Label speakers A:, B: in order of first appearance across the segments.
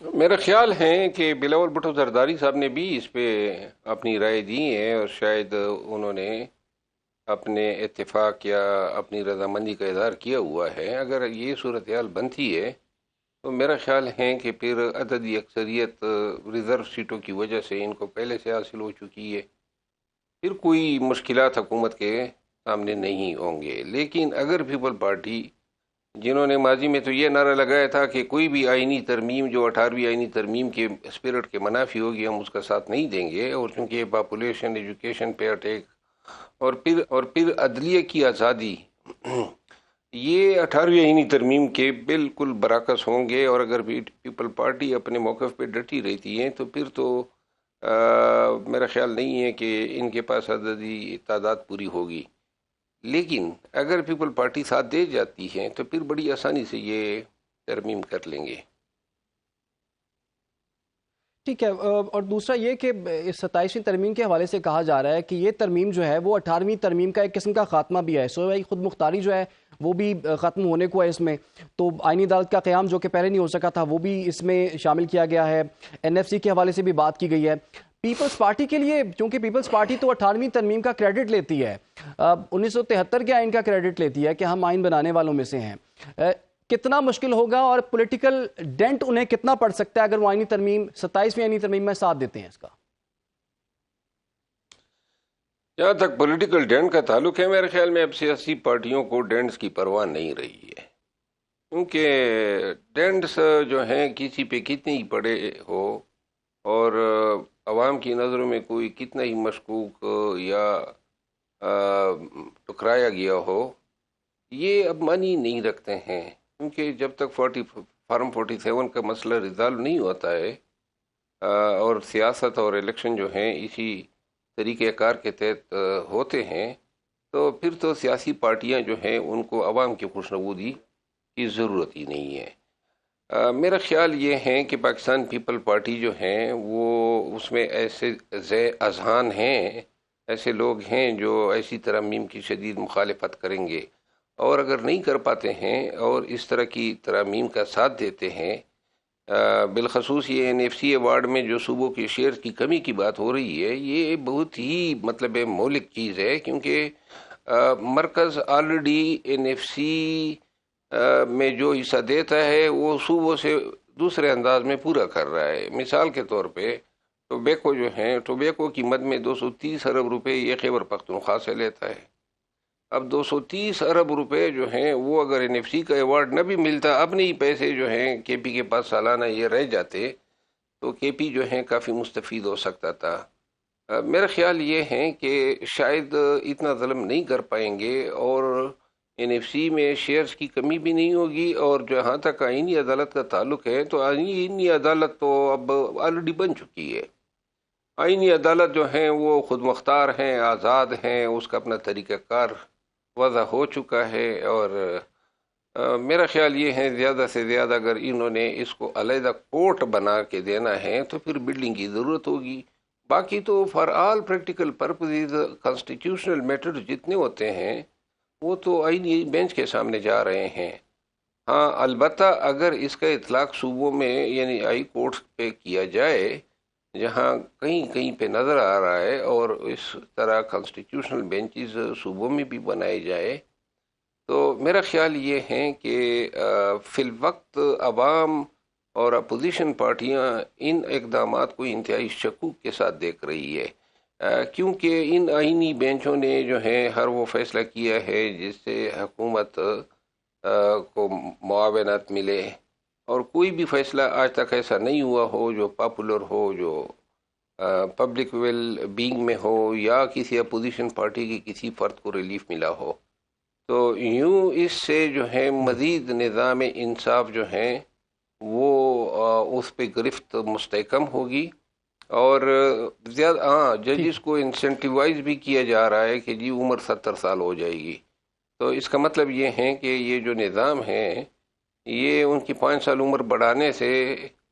A: میرا خیال ہے کہ بلاول بھٹو زرداری صاحب نے بھی اس پہ اپنی رائے دی ہے، اور شاید انہوں نے اپنے اتفاق یا اپنی رضامندی کا اظہار کیا ہوا ہے۔ اگر یہ صورتحال بنتی ہے تو میرا خیال ہے کہ پھر عددی اکثریت ریزرو سیٹوں کی وجہ سے ان کو پہلے سے حاصل ہو چکی ہے، پھر کوئی مشکلات حکومت کے سامنے نہیں ہوں گے۔ لیکن اگر پیپل پارٹی، جنہوں نے ماضی میں تو یہ نعرہ لگایا تھا کہ کوئی بھی آئینی ترمیم جو 18ویں آئینی ترمیم کے اسپرٹ کے منافی ہوگی ہم اس کا ساتھ نہیں دیں گے، اور چونکہ یہ پاپولیشن ایجوکیشن پہ اٹیک اور پھر عدلیہ کی آزادی یہ 18ویں آئینی ترمیم کے بالکل برعکس ہوں گے، اور اگر پیپل پارٹی اپنے موقف پہ ڈٹی رہتی ہیں تو پھر تو میرا خیال نہیں ہے کہ ان کے پاس عددی تعداد پوری ہوگی۔ لیکن اگر پیپل پارٹی ساتھ دے جاتی ہے تو پھر بڑی آسانی سے یہ ترمیم کر لیں گے۔
B: ٹھیک ہے، اور دوسرا یہ کہ اس 27ویں ترمیم کے حوالے سے کہا جا رہا ہے کہ یہ ترمیم جو ہے وہ 18ویں ترمیم کا ایک قسم کا خاتمہ بھی ہے، صوبائی خود مختاری جو ہے وہ بھی ختم ہونے کو ہے اس میں، تو آئینی عدالت کا قیام جو کہ پہلے نہیں ہو سکا تھا وہ بھی اس میں شامل کیا گیا ہے، این ایف سی کے حوالے سے بھی بات کی گئی ہے۔ پیپلز پارٹی کے لیے، کیونکہ پیپلز پارٹی تو 18ویں ترمیم کا کریڈٹ لیتی ہے، 1973 کے آئین کا کریڈٹ لیتی ہے کہ ہم آئین بنانے والوں میں سے ہیں، کتنا مشکل ہوگا اور پولیٹیکل ڈینٹ انہیں کتنا پڑ سکتا ہے اگر وہ آئینی ترمیم 27ویں آئینی ترمیم میں ساتھ دیتے ہیں اس کا؟
A: جہاں تک پولیٹیکل ڈینٹ کا تعلق ہے، میرے خیال میں اب سیاسی پارٹیوں کو ڈینٹس کی پرواہ نہیں رہی ہے، کیونکہ ڈینٹس جو ہیں کسی پہ کتنے ہی پڑے ہو اور عوام کی نظروں میں کوئی کتنا ہی مشکوک یا ٹکرایا گیا ہو، یہ اب معنی نہیں رکھتے ہیں، کیونکہ جب تک فارم 47 کا مسئلہ ریزالو نہیں ہوتا ہے اور سیاست اور الیکشن جو ہیں اسی طریقہ کار کے تحت ہوتے ہیں، تو پھر تو سیاسی پارٹیاں جو ہیں ان کو عوام کی خوشنودی کی ضرورت ہی نہیں ہے۔ میرا خیال یہ ہے کہ پاکستان پیپل پارٹی جو ہیں وہ اس میں ایسے ذی اذہان ہیں، ایسے لوگ ہیں جو ایسی ترامیم کی شدید مخالفت کریں گے، اور اگر نہیں کر پاتے ہیں اور اس طرح کی ترامیم کا ساتھ دیتے ہیں، بالخصوص یہ این ایف سی ایوارڈ میں جو صوبوں کے شیئر کی کمی کی بات ہو رہی ہے، یہ بہت ہی مولک چیز ہے، کیونکہ مرکز آلریڈی این ایف سی میں جو حصہ دیتا ہے وہ صوبوں سے دوسرے انداز میں پورا کر رہا ہے۔ مثال کے طور پہ ٹوبیکو جو ہیں، ٹوبیکو کی مد میں 230 ارب روپے یہ خیبر پختونخوا سے لیتا ہے۔ اب 230 ارب روپے جو ہیں وہ اگر این ایف سی کا ایوارڈ نہ بھی ملتا، اپنے ہی پیسے جو ہیں کے پی کے پاس سالانہ یہ رہ جاتے، تو کے پی جو ہیں کافی مستفید ہو سکتا تھا۔ میرا خیال یہ ہے کہ شاید اتنا ظلم نہیں کر پائیں گے، اور این ایف سی میں شیئرز کی کمی بھی نہیں ہوگی، اور جہاں تک آئینی عدالت کا تعلق ہے تو آئینی عدالت تو اب آلریڈی بن چکی ہے۔ آئینی عدالت جو ہیں وہ خود مختار ہیں، آزاد ہیں، اس کا اپنا طریقہ کار وضع ہو چکا ہے، اور میرا خیال یہ ہے زیادہ سے زیادہ اگر انہوں نے اس کو علیحدہ کورٹ بنا کے دینا ہے تو پھر بلڈنگ کی ضرورت ہوگی۔ باقی تو for all practical purposes constitutional matter جتنے ہوتے ہیں وہ تو آئینی بینچ کے سامنے جا رہے ہیں۔ ہاں، البتہ اگر اس کا اطلاق صوبوں میں یعنی ہائی کورٹس پہ کیا جائے، جہاں کہیں کہیں پہ نظر آ رہا ہے، اور اس طرح کانسٹیٹیوشنل بینچز صوبوں میں بھی بنائے جائے، تو میرا خیال یہ ہے کہ فی الوقت عوام اور اپوزیشن پارٹیاں ان اقدامات کو انتہائی شکوک کے ساتھ دیکھ رہی ہے، کیونکہ ان آئینی بینچوں نے جو ہے ہر وہ فیصلہ کیا ہے جس سے حکومت کو معاونت ملے، اور کوئی بھی فیصلہ آج تک ایسا نہیں ہوا ہو جو پاپولر ہو، جو پبلک ویل بینگ میں ہو، یا کسی اپوزیشن پارٹی کی کسی فرد کو ریلیف ملا ہو۔ تو یوں اس سے جو ہے مزید نظام انصاف جو ہیں وہ اس پہ گرفت مستحکم ہوگی، اور زیادہ ججز کو انسینٹیوائز بھی کیا جا رہا ہے کہ جی عمر 70 سال ہو جائے گی، تو اس کا مطلب یہ ہے کہ یہ جو نظام ہے یہ ان کی 5 سال عمر بڑھانے سے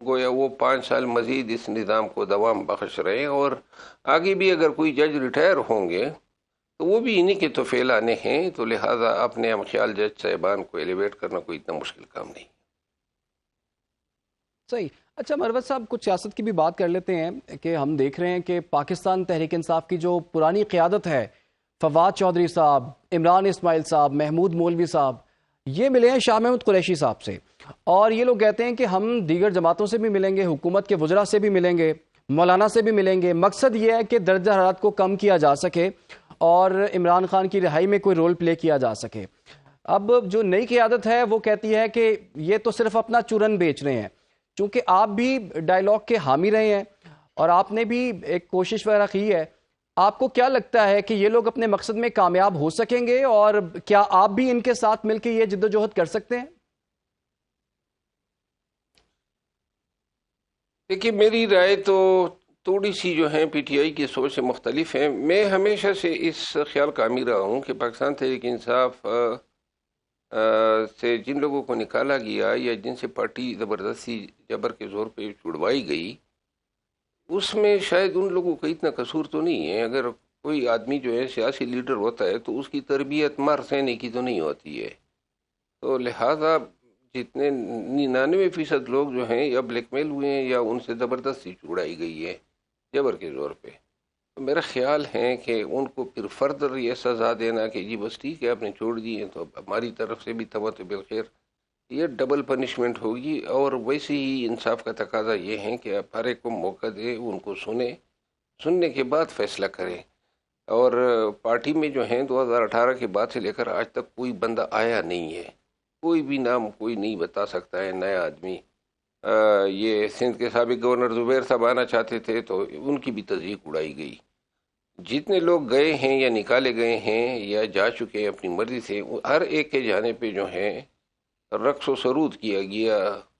A: گویا وہ 5 سال مزید اس نظام کو دوام بخش رہے ہیں، اور آگے بھی اگر کوئی جج ریٹائر ہوں گے تو وہ بھی انہی کے تو فیلانے ہیں، تو لہٰذا اپنے ہم خیال جج صاحبان کو ایلیویٹ کرنا کوئی اتنا مشکل کام نہیں۔
B: صحیح۔ اچھا مروت صاحب، کچھ سیاست کی بھی بات کر لیتے ہیں کہ ہم دیکھ رہے ہیں کہ پاکستان تحریک انصاف کی جو پرانی قیادت ہے، فواد چودھری صاحب، عمران اسماعیل صاحب، محمود مولوی صاحب، یہ ملے ہیں شاہ محمود قریشی صاحب سے، اور یہ لوگ کہتے ہیں کہ ہم دیگر جماعتوں سے بھی ملیں گے، حکومت کے وزراء سے بھی ملیں گے، مولانا سے بھی ملیں گے، مقصد یہ ہے کہ درجہ حرارت کو کم کیا جا سکے اور عمران خان کی رہائی میں کوئی رول پلے کیا جا سکے۔ اب جو نئی قیادت ہے وہ کہتی ہے کہ یہ تو صرف اپنا چورن بیچ رہے ہیں، چونکہ آپ بھی ڈائیلاگ کے حامی رہے ہیں اور آپ نے بھی ایک کوشش وغیرہ کی ہے، آپ کو کیا لگتا ہے کہ یہ لوگ اپنے مقصد میں کامیاب ہو سکیں گے، اور کیا آپ بھی ان کے ساتھ مل کے یہ جدوجہد کر سکتے ہیں؟
A: دیکھیے، میری رائے تو تھوڑی سی جو ہے پی ٹی آئی کی سوچ سے مختلف ہے۔ میں ہمیشہ سے اس خیال کا حامی رہا ہوں کہ پاکستان تحریک انصاف سے جن لوگوں کو نکالا گیا یا جن سے پارٹی زبردستی جبر کے زور پہ چھڑوائی گئی، اس میں شاید ان لوگوں کا اتنا قصور تو نہیں ہے۔ اگر کوئی آدمی جو ہے سیاسی لیڈر ہوتا ہے تو اس کی تربیت مار سینے کی تو نہیں ہوتی ہے، تو لہٰذا جتنے 99% لوگ جو ہیں یا بلیک میل ہوئے ہیں یا ان سے زبردستی چھڑائی گئی ہے جبر کے زور پہ، تو میرا خیال ہے کہ ان کو پھر فردر یہ سزا دینا کہ جی بس ٹھیک ہے آپ نے چھوڑ دی ہیں تو ہماری طرف سے بھی تمت بالخیر، یہ ڈبل پنشمنٹ ہوگی۔ اور ویسے ہی انصاف کا تقاضا یہ ہے کہ آپ ہر ایک کو موقع دیں، ان کو سننے کے بعد فیصلہ کریں۔ اور پارٹی میں جو ہیں 2018 کے بعد سے لے کر آج تک کوئی بندہ آیا نہیں ہے، کوئی بھی نام کوئی نہیں بتا سکتا ہے نیا آدمی۔ یہ سندھ کے سابق گورنر زبیر صاحب آنا چاہتے تھے تو ان کی بھی تصدیق اڑائی گئی۔ جتنے لوگ گئے ہیں یا نکالے گئے ہیں یا جا چکے ہیں اپنی مرضی سے، ہر ایک کے جانے پہ جو ہے رقص و سرود کیا گیا،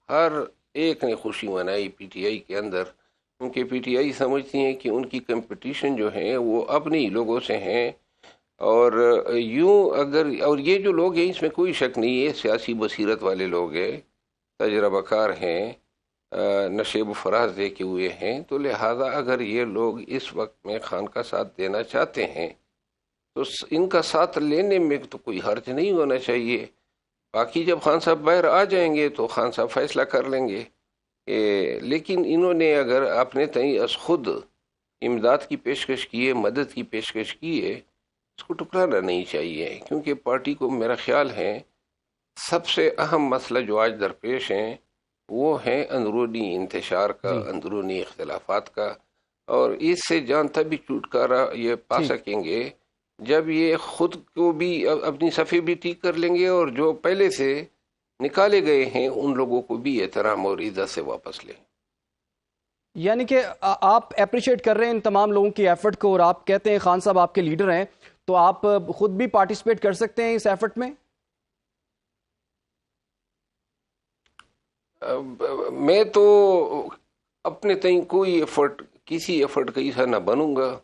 A: ہر ایک نے خوشی منائی پی ٹی آئی کے اندر، کیونکہ پی ٹی آئی سمجھتی ہیں کہ ان کی کمپٹیشن جو ہے وہ اپنی ہی لوگوں سے ہیں۔ اور اور یہ جو لوگ ہیں اس میں کوئی شک نہیں ہے، سیاسی بصیرت والے لوگ ہیں، تجربہ کار ہیں، نشیب و فراز دیکھے ہوئے ہیں، تو لہٰذا اگر یہ لوگ اس وقت میں خان کا ساتھ دینا چاہتے ہیں تو ان کا ساتھ لینے میں تو کوئی حرج نہیں ہونا چاہیے۔ باقی جب خان صاحب باہر آ جائیں گے تو خان صاحب فیصلہ کر لیں گے، لیکن انہوں نے اگر اپنے تئیں از خود امداد کی پیشکش کی ہے، مدد کی پیشکش کی ہے، اس کو ٹکرانا نہیں چاہیے، کیونکہ پارٹی کو میرا خیال ہے سب سے اہم مسئلہ جو آج درپیش ہیں وہ ہے اندرونی انتشار کا، اندرونی اختلافات کا، اور اس سے جان تبھی چھٹکارا یہ پا سکیں گے جب یہ خود کو بھی اپنی صفحے بھی ٹھیک کر لیں گے اور جو پہلے سے نکالے گئے ہیں ان لوگوں کو بھی احترام اور عزت سے واپس لیں۔
B: یعنی کہ آپ اپریشیٹ کر رہے ہیں ان تمام لوگوں کی ایفرٹ کو، اور آپ کہتے ہیں خان صاحب آپ کے لیڈر ہیں تو آپ خود بھی پارٹیسپیٹ کر سکتے ہیں اس ایفرٹ میں؟
A: میں تو اپنے تئیں کوئی ایفرٹ، کسی ایفرٹ کا حصہ نہ بنوں گا،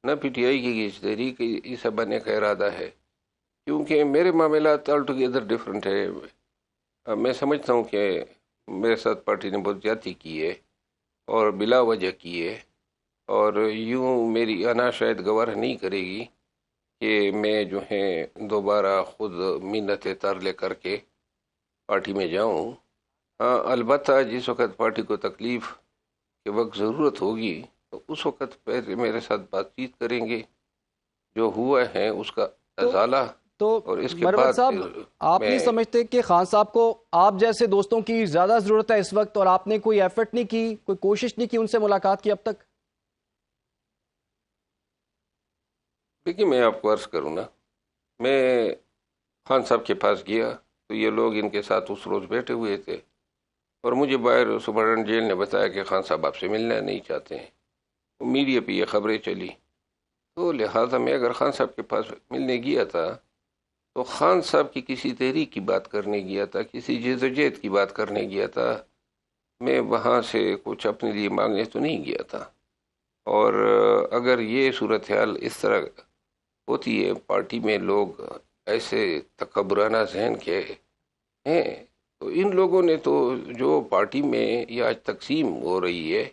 A: نہ پی ٹی آئی کی تحریک حصہ بننے کا ارادہ ہے، کیونکہ میرے معاملات آل ٹوگیدر ڈفرینٹ ہے۔ میں سمجھتا ہوں کہ میرے ساتھ پارٹی نے بہت زیادتی کی ہے اور بلا وجہ کی ہے، اور یوں میری انا شاید گوارہ نہیں کرے گی کہ میں جو ہے دوبارہ خود منتیں تر لے کر کے پارٹی میں جاؤں۔ ہاں، البتہ جس وقت پارٹی کو تکلیف کے وقت ضرورت ہوگی تو اس وقت پہلے میرے ساتھ بات چیت کریں گے، جو ہوا ہے اس کا ازالہ،
B: تو
A: اور اس کے
B: مروت
A: بعد
B: صاحب آپ نہیں سمجھتے کہ خان صاحب کو آپ جیسے دوستوں کی زیادہ ضرورت ہے اس وقت، اور آپ نے کوئی ایفرٹ نہیں کی، کوئی کوشش نہیں کی ان سے ملاقات کی اب تک؟
A: دیکھیے، میں آپ کو عرض کروں نا، میں خان صاحب کے پاس گیا تو یہ لوگ ان کے ساتھ اس روز بیٹھے ہوئے تھے، اور مجھے باہر سپرڈنٹ جیل نے بتایا کہ خان صاحب آپ سے ملنا نہیں چاہتے ہیں۔ میڈیا پہ یہ خبریں چلی، تو لہٰذا میں اگر خان صاحب کے پاس ملنے گیا تھا تو خان صاحب کی کسی تحریک کی بات کرنے گیا تھا، کسی جدوجہد کی بات کرنے گیا تھا، میں وہاں سے کچھ اپنے لیے مانگنے تو نہیں گیا تھا۔ اور اگر یہ صورتحال اس طرح ہوتی ہے، پارٹی میں لوگ ایسے تکبرانہ ذہن کے ہیں، تو ان لوگوں نے تو جو پارٹی میں یہ آج تقسیم ہو رہی ہے،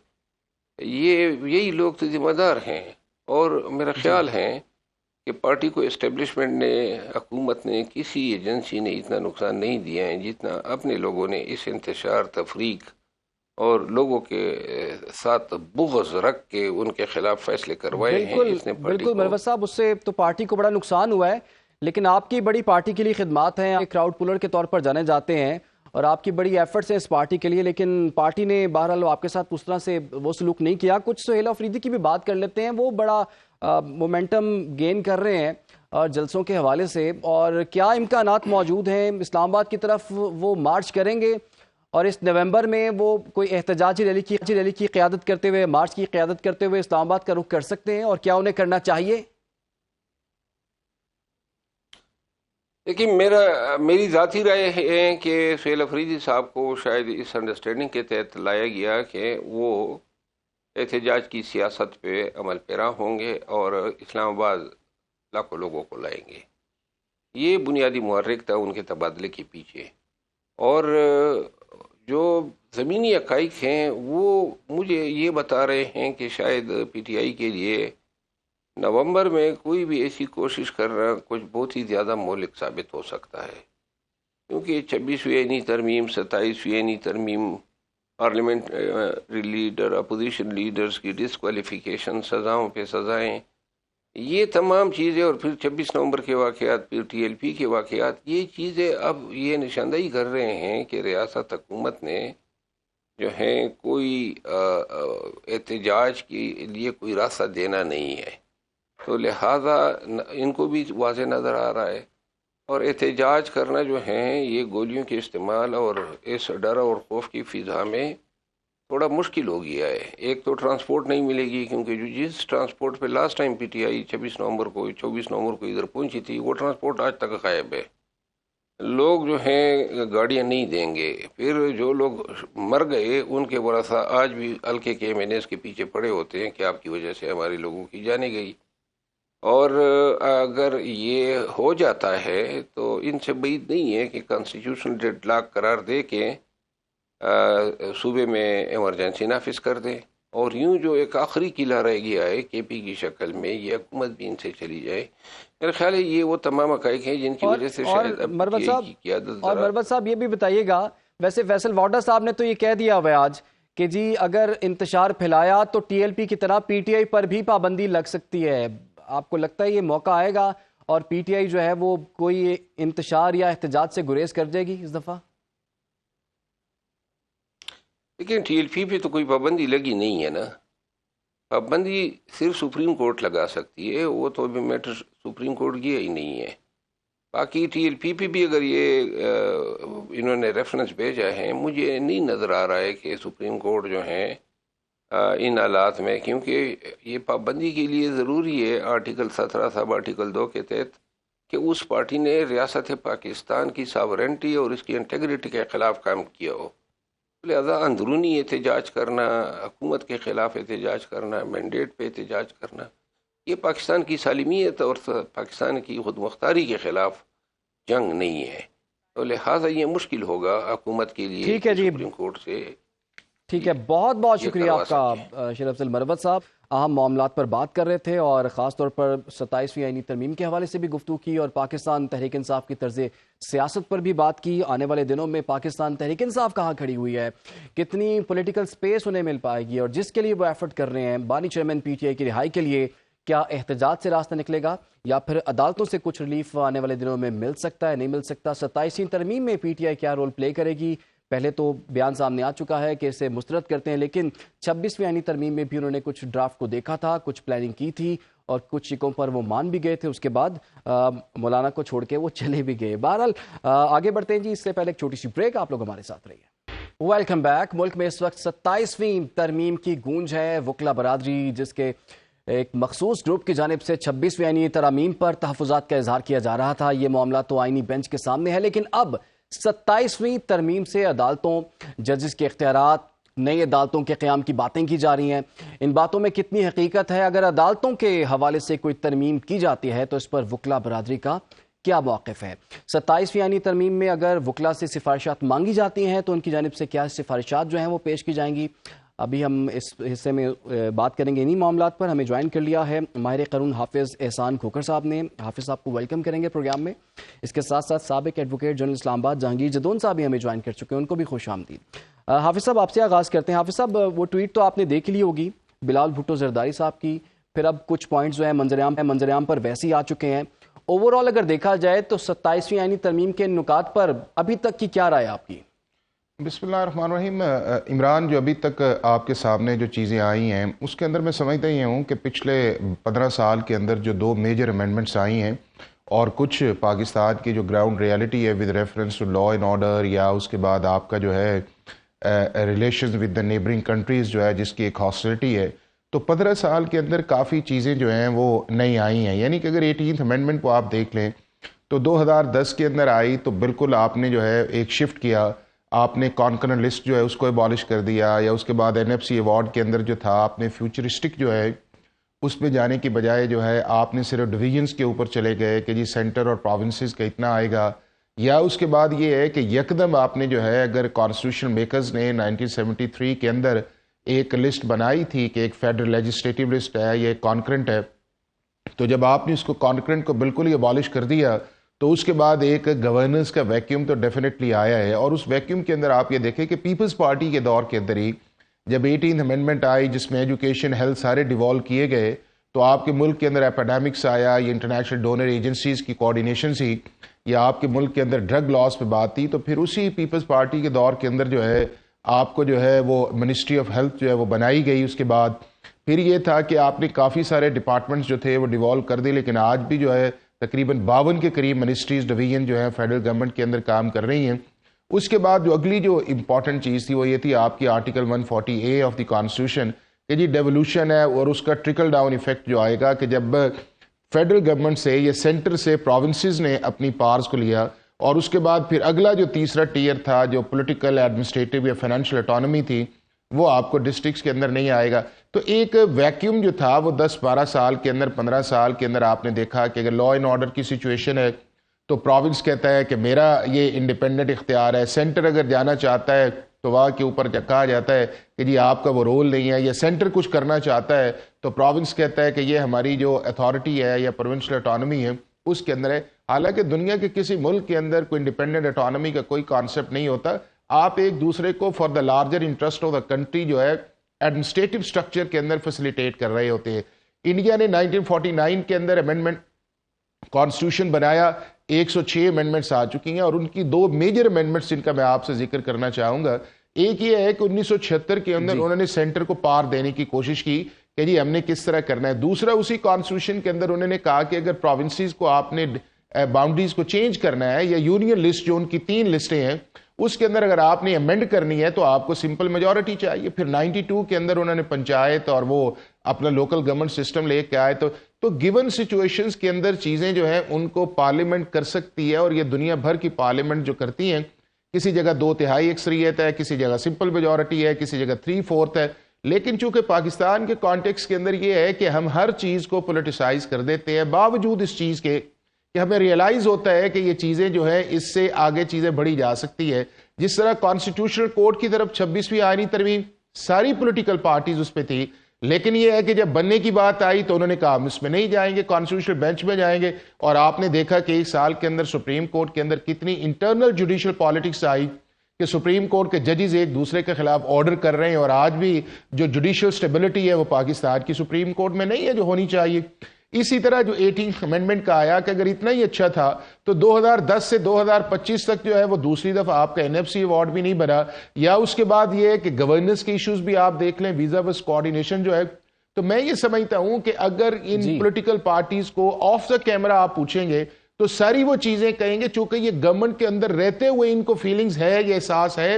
A: یہی لوگ تو ذمہ دار ہیں۔ اور میرا خیال ہے کہ پارٹی کو اسٹیبلشمنٹ نے، حکومت نے، کسی ایجنسی نے اتنا نقصان نہیں دیا ہے جتنا اپنے لوگوں نے اس انتشار، تفریق اور لوگوں کے ساتھ بغض رکھ کے ان کے خلاف فیصلے کروائے ہیں. اس نے
B: بالکل مروت صاحب، اس سے تو پارٹی کو بڑا نقصان ہوا ہے، لیکن آپ کی بڑی پارٹی کے لیے خدمات ہیں، کراؤڈ پولر کے طور پر جانے جاتے ہیں اور آپ کی بڑی ایفرٹس ہیں اس پارٹی کے لیے، لیکن پارٹی نے بہرحال آپ کے ساتھ اس طرح سے وہ سلوک نہیں کیا. کچھ سہیل آفریدی کی بھی بات کر لیتے ہیں، وہ بڑا مومنٹم گین کر رہے ہیں اور جلسوں کے حوالے سے، اور کیا امکانات موجود ہیں اسلام آباد کی طرف وہ مارچ کریں گے اور اس نومبر میں وہ کوئی احتجاجی ریلی کی قیادت کرتے ہوئے، مارچ کی قیادت کرتے ہوئے اسلام آباد کا رخ کر سکتے ہیں، اور کیا انہیں کرنا چاہیے؟
A: لیکن میری ذاتی رائے ہے کہ سہیل آفریدی صاحب کو شاید اس انڈرسٹینڈنگ کے تحت لایا گیا کہ وہ احتجاج کی سیاست پہ عمل پیرا ہوں گے اور اسلام آباد لاکھوں لوگوں کو لائیں گے. یہ بنیادی محرک تھا ان کے تبادلے کے پیچھے. اور جو زمینی حقائق ہیں وہ مجھے یہ بتا رہے ہیں کہ شاید پی ٹی آئی کے لیے نومبر میں کوئی بھی ایسی کوشش کرنا کچھ بہت ہی زیادہ مہلک ثابت ہو سکتا ہے، کیونکہ 26ویں آئینی ترمیم، 27ویں آئینی ترمیم، پارلیمنٹری لیڈر، اپوزیشن لیڈرز کی ڈسکوالیفیکیشن، سزاؤں پہ سزائیں، یہ تمام چیزیں، اور پھر 26 نومبر کے واقعات، پھر ٹی ایل پی کے واقعات، یہ چیزیں اب یہ نشاندہی کر رہے ہیں کہ ریاست حکومت نے جو ہے کوئی احتجاج کے لیے کوئی راستہ دینا نہیں ہے. تو لہٰذا ان کو بھی واضح نظر آ رہا ہے، اور احتجاج کرنا جو ہے یہ گولیوں کے استعمال اور اس ڈر اور خوف کی فضا میں تھوڑا مشکل ہو گیا ہے. ایک تو ٹرانسپورٹ نہیں ملے گی، کیونکہ جس ٹرانسپورٹ پہ last time P T I 24 نومبر کو ادھر پہنچی تھی، وہ ٹرانسپورٹ آج تک غائب ہے. لوگ جو ہیں گاڑیاں نہیں دیں گے. پھر جو لوگ مر گئے ان کے ورثاء آج بھی ہلکے کے MNAs کے پیچھے پڑے ہوتے ہیں کہ آپ کی وجہ سے ہمارے لوگوں کی جانیں گئی. اور اگر یہ ہو جاتا ہے تو ان سے بعید نہیں ہے کہ کانسٹیٹیوشنل ڈیڈ لاک قرار دے کے صوبے میں ایمرجنسی نافذ کر دیں، اور یوں جو ایک آخری قلعہ رہ گیا ہے کے پی کی شکل میں، یہ حکومت بھی ان سے چلی جائے. میرا خیال ہے یہ وہ تمام حقائق ہیں جن کی وجہ سے شاید اب کی قیادت.
B: اور مروت صاحب یہ بھی بتائیے گا، ویسے فیصل واڈا صاحب نے تو یہ کہہ دیا ہوا ہے آج کہ جی اگر انتشار پھیلایا تو ٹی ایل پی کی طرح پی ٹی آئی پر بھی پابندی لگ سکتی ہے. آپ کو لگتا ہے یہ موقع آئے گا اور پی ٹی آئی جو ہے وہ کوئی انتشار یا احتجاج سے گریز کر جائے گی اس دفعہ؟
A: لیکن ٹی ایل پی پہ تو کوئی پابندی لگی نہیں ہے نا. پابندی صرف سپریم کورٹ لگا سکتی ہے، وہ تو ابھی میٹر سپریم کورٹ کیا ہی نہیں ہے. باقی ٹی ایل پی پہ بھی اگر یہ انہوں نے ریفرنس بھیجا ہے، مجھے نہیں نظر آ رہا ہے کہ سپریم کورٹ جو ہے ان حالات میں، کیونکہ یہ پابندی کے لیے ضروری ہے آرٹیکل 17 سب آرٹیکل 2 کے تحت کہ اس پارٹی نے ریاست پاکستان کی ساورنٹی اور اس کی انٹیگریٹی کے خلاف کام کیا ہو. لہذا اندرونی احتجاج کرنا، حکومت کے خلاف احتجاج کرنا، مینڈیٹ پہ احتجاج کرنا، یہ پاکستان کی سالمیت اور پاکستان کی خود مختاری کے خلاف جنگ نہیں ہے. تو لہٰذا یہ مشکل ہوگا حکومت کے لیے.
B: ٹھیک ہے جی،
A: سپریم کورٹ سے.
B: ٹھیک ہے، بہت بہت شکریہ آپ کا شیر افضل مروت صاحب. اہم معاملات پر بات کر رہے تھے اور خاص طور پر 27ویں آئینی ترمیم کے حوالے سے بھی گفتگو کی اور پاکستان تحریک انصاف کی طرز سیاست پر بھی بات کی. آنے والے دنوں میں پاکستان تحریک انصاف کہاں کھڑی ہوئی ہے، کتنی پولیٹیکل سپیس انہیں مل پائے گی، اور جس کے لیے وہ ایفرٹ کر رہے ہیں بانی چیئرمین پی ٹی آئی کی رہائی کے لیے، کیا احتجاج سے راستہ نکلے گا یا پھر عدالتوں سے کچھ ریلیف آنے والے دنوں میں مل سکتا ہے، نہیں مل سکتا. 27ویں ترمیم میں پی ٹی آئی کیا رول پلے کرے گی؟ پہلے تو بیان سامنے آ چکا ہے کہ اسے مسترد کرتے ہیں، لیکن 26ویں آئینی ترمیم میں بھی انہوں نے کچھ ڈرافٹ کو دیکھا تھا، کچھ پلاننگ کی تھی اور کچھ شکوں پر وہ مان بھی گئے تھے. اس کے بعد مولانا کو چھوڑ کے وہ چلے بھی گئے. بہرحال آگے بڑھتے ہیں جی، اس سے پہلے ایک چھوٹی سی بریک. آپ لوگ ہمارے ساتھ رہیے. Welcome back. ملک میں اس وقت 27ویں ترمیم کی گونج ہے. وکلا برادری جس کے ایک مخصوص گروپ کی جانب سے 26ویں آئینی ترامیم پر تحفظات کا اظہار کیا جا رہا تھا، یہ معاملہ تو آئینی بینچ کے سامنے ہے، لیکن اب 27ویں ترمیم سے عدالتوں، ججز کے اختیارات، نئی عدالتوں کے قیام کی باتیں کی جا رہی ہیں. ان باتوں میں کتنی حقیقت ہے؟ اگر عدالتوں کے حوالے سے کوئی ترمیم کی جاتی ہے تو اس پر وکلا برادری کا کیا موقف ہے؟ 27ویں آئینی ترمیم میں اگر وکلا سے سفارشات مانگی جاتی ہیں تو ان کی جانب سے کیا سفارشات جو ہیں وہ پیش کی جائیں گی؟ ابھی ہم اس حصے میں بات کریں گے انہی معاملات پر. ہمیں جوائن کر لیا ہے ماہر قانون حافظ احسان کھوکھر صاحب نے. حافظ صاحب کو ویلکم کریں گے پروگرام میں. اس کے ساتھ ساتھ سابق ایڈوکیٹ جنرل اسلام آباد جہانگیر جدون صاحب بھی ہمیں جوائن کر چکے ہیں، ان کو بھی خوش آمدید. حافظ صاحب آپ سے آغاز کرتے ہیں. حافظ صاحب وہ ٹویٹ تو آپ نے دیکھ لی ہوگی بلال بھٹو زرداری صاحب کی, پھر اب کچھ پوائنٹس جو ہیں منظر عام پر ویسے ہی آ چکے ہیں. اوور آل اگر دیکھا جائے تو 27ویں آئینی ترمیم کے نکات پر ابھی تک کی کیا رائے آپ کی؟
C: بسم اللہ الرحمن الرحیم. عمران, جو ابھی تک آپ کے سامنے جو چیزیں آئی ہیں اس کے اندر میں سمجھتا ہی ہوں کہ پچھلے 15 سال کے اندر جو 2 میجر امینڈمنٹس آئی ہیں اور کچھ پاکستان کی جو گراؤنڈ ریالٹی ہے with reference to law and order, یا اس کے بعد آپ کا جو ہے relations with the neighbouring countries جو ہے جس کی ایک ہاسٹیلٹی ہے, تو 15 سال کے اندر کافی چیزیں جو ہیں وہ نئی آئی ہیں. یعنی کہ اگر 18th امینڈمنٹ کو آپ دیکھ لیں تو 2010 کے اندر آئی تو بالکل آپ نے جو ہے ایک شفٹ کیا, آپ نے کانکرنٹ لسٹ جو ہے اس کو ایبالش کر دیا, یا اس کے بعد NFC ایوارڈ کے اندر جو تھا آپ نے فیوچرسٹک جو ہے اس پہ جانے کی بجائے جو ہے آپ نے صرف ڈویژنز کے اوپر چلے گئے کہ جی سینٹر اور پروونسز کا اتنا آئے گا. یا اس کے بعد یہ ہے کہ یکدم آپ نے جو ہے اگر کانسٹیٹیوشن میکرز نے 1973 کے اندر ایک لسٹ بنائی تھی کہ ایک فیڈرل لیجسلیٹو لسٹ ہے, یہ کانکرنٹ ہے, تو جب آپ نے اس کو کانکرنٹ کو بالکل ہی ایبالش کر دیا تو اس کے بعد ایک گورننس کا ویکیوم تو ڈیفینیٹلی آیا ہے. اور اس ویکیوم کے اندر آپ یہ دیکھیں کہ پیپلز پارٹی کے دور کے اندر ہی جب 18th امینڈمنٹ آئی جس میں ایجوکیشن ہیلتھ سارے ڈیوالو کیے گئے, تو آپ کے ملک کے اندر ایپیڈیمکس آیا, یہ انٹرنیشنل ڈونر ایجنسیز کی کوآرڈینیشن سی, یا آپ کے ملک کے اندر ڈرگ لاس پہ بات تھی, تو پھر اسی پیپلز پارٹی کے دور کے اندر جو ہے آپ کو جو ہے وہ منسٹری آف ہیلتھ جو ہے وہ بنائی گئی. اس کے بعد پھر یہ تھا کہ آپ نے کافی سارے ڈپارٹمنٹس جو تھے وہ ڈیوالو کر دی, لیکن آج بھی جو ہے تقریباً 52 کے قریب منسٹریز ڈویژن جو ہے فیڈرل گورنمنٹ کے اندر کام کر رہی ہیں. اس کے بعد جو اگلی جو امپورٹنٹ چیز تھی وہ یہ تھی آپ کی article 140A of the constitution کہ جی ڈیولوشن ہے, اور اس کا ٹرکل ڈاؤن ایفیکٹ جو آئے گا کہ جب فیڈرل گورنمنٹ سے یا سینٹر سے پروونسز نے اپنی پارز کو لیا, اور اس کے بعد پھر اگلا جو تیسرا ٹیئر تھا جو پولیٹیکل ایڈمنسٹریٹو یا فائنینشیل اٹانومی تھی وہ آپ کو ڈسٹرکٹس کے اندر نہیں آئے گا. تو ایک ویکیوم جو تھا وہ 10-12 سال کے اندر 15 سال کے اندر آپ نے دیکھا کہ اگر لا اینڈ آرڈر کی سچویشن ہے تو پروونس کہتا ہے کہ میرا یہ انڈیپینڈنٹ اختیار ہے, سینٹر اگر جانا چاہتا ہے تو وہاں کے اوپر کہا جاتا ہے کہ جی آپ کا وہ رول نہیں ہے, یا سینٹر کچھ کرنا چاہتا ہے تو پروونس کہتا ہے کہ یہ ہماری جو اتھارٹی ہے یا پروونشل اٹانومی ہے اس کے اندر ہے. حالانکہ دنیا کے کسی ملک کے اندر کوئی انڈیپینڈنٹ اٹانومی کا کوئی کانسیپٹ نہیں ہوتا, آپ ایک دوسرے کو for the larger interest of the country جو ہے ایڈمنسٹریٹو اسٹرکچر کے اندر فیسیلیٹیٹ کر رہے ہوتے ہیں. انڈیا نے 1949 کے اندر امینڈمنٹ کانسٹیٹیوشن بنایا, 106 امینڈمنٹس آ چکی ہیں, اور ان کی 2 میجر امینڈمنٹس جن کا میں آپ سے ذکر کرنا چاہوں گا. ایک یہ ہے کہ 1976 کے اندر انہوں نے سینٹر کو پار دینے کی کوشش کی کہ جی ہم نے کس طرح کرنا ہے. دوسرا اسی کانسٹیٹیوشن کے اندر انہوں نے کہا کہ اگر پروونسز کو آپ نے باؤنڈریز کو چینج کرنا ہے, یا یونین لسٹ جو ان کی 3 لسٹیں ہیں اس کے اندر اگر آپ نے امینڈ کرنی ہے تو آپ کو سمپل میجورٹی چاہیے. پھر 92 کے اندر انہوں نے پنچایت اور وہ اپنا لوکل گورنمنٹ سسٹم لے کے آئے. تو گیون سچویشنز کے اندر چیزیں جو ہیں ان کو پارلیمنٹ کر سکتی ہے, اور یہ دنیا بھر کی پارلیمنٹ جو کرتی ہیں, کسی جگہ 2/3 اکثریت ہے, کسی جگہ سمپل میجورٹی ہے, کسی جگہ 3/4 ہے. لیکن چونکہ پاکستان کے کانٹیکس کے اندر یہ ہے کہ ہم ہر چیز کو پولیٹیسائز کر دیتے ہیں, باوجود اس چیز کے کہ ہمیں ریئلائز ہوتا ہے کہ یہ چیزیں جو ہے اس سے آگے چیزیں بڑھی جا سکتی ہے. جس طرح کانسٹیٹیوشنل کورٹ کی طرف 26ویں آئینی ترمیم ساری پولیٹیکل پارٹیز اس پہ تھی, لیکن یہ ہے کہ جب بننے کی بات آئی تو انہوں نے کہا ہم اس میں نہیں جائیں گے, کانسٹیٹیوشنل بینچ میں جائیں گے. اور آپ نے دیکھا کہ 1 سال کے اندر سپریم کورٹ کے اندر کتنی انٹرنل جوڈیشل پالیٹکس آئی کہ سپریم کورٹ کے ججز ایک دوسرے کے خلاف آرڈر کر رہے ہیں, اور آج بھی جو جوڈیشل سٹیبلٹی ہے وہ پاکستان کی سپریم کورٹ میں نہیں ہے جو ہونی چاہیے. اسی طرح جو 18th امینڈمنٹ کا آیا کہ اگر اتنا ہی اچھا تھا تو 2010 سے 2025 تک جو ہے وہ دوسری دفعہ آپ کا NFC ایوارڈ بھی نہیں بنا. یا اس کے بعد یہ ہے کہ گورننس کے ایشوز بھی آپ دیکھ لیں, ویزا بس کوآرڈینیشن جو ہے. تو میں یہ سمجھتا ہوں کہ اگر ان پولیٹیکل پارٹیز کو آف دا کیمرہ آپ پوچھیں گے تو ساری وہ چیزیں کہیں گے, چونکہ یہ گورنمنٹ کے اندر رہتے ہوئے ان کو فیلنگز ہے, یہ احساس ہے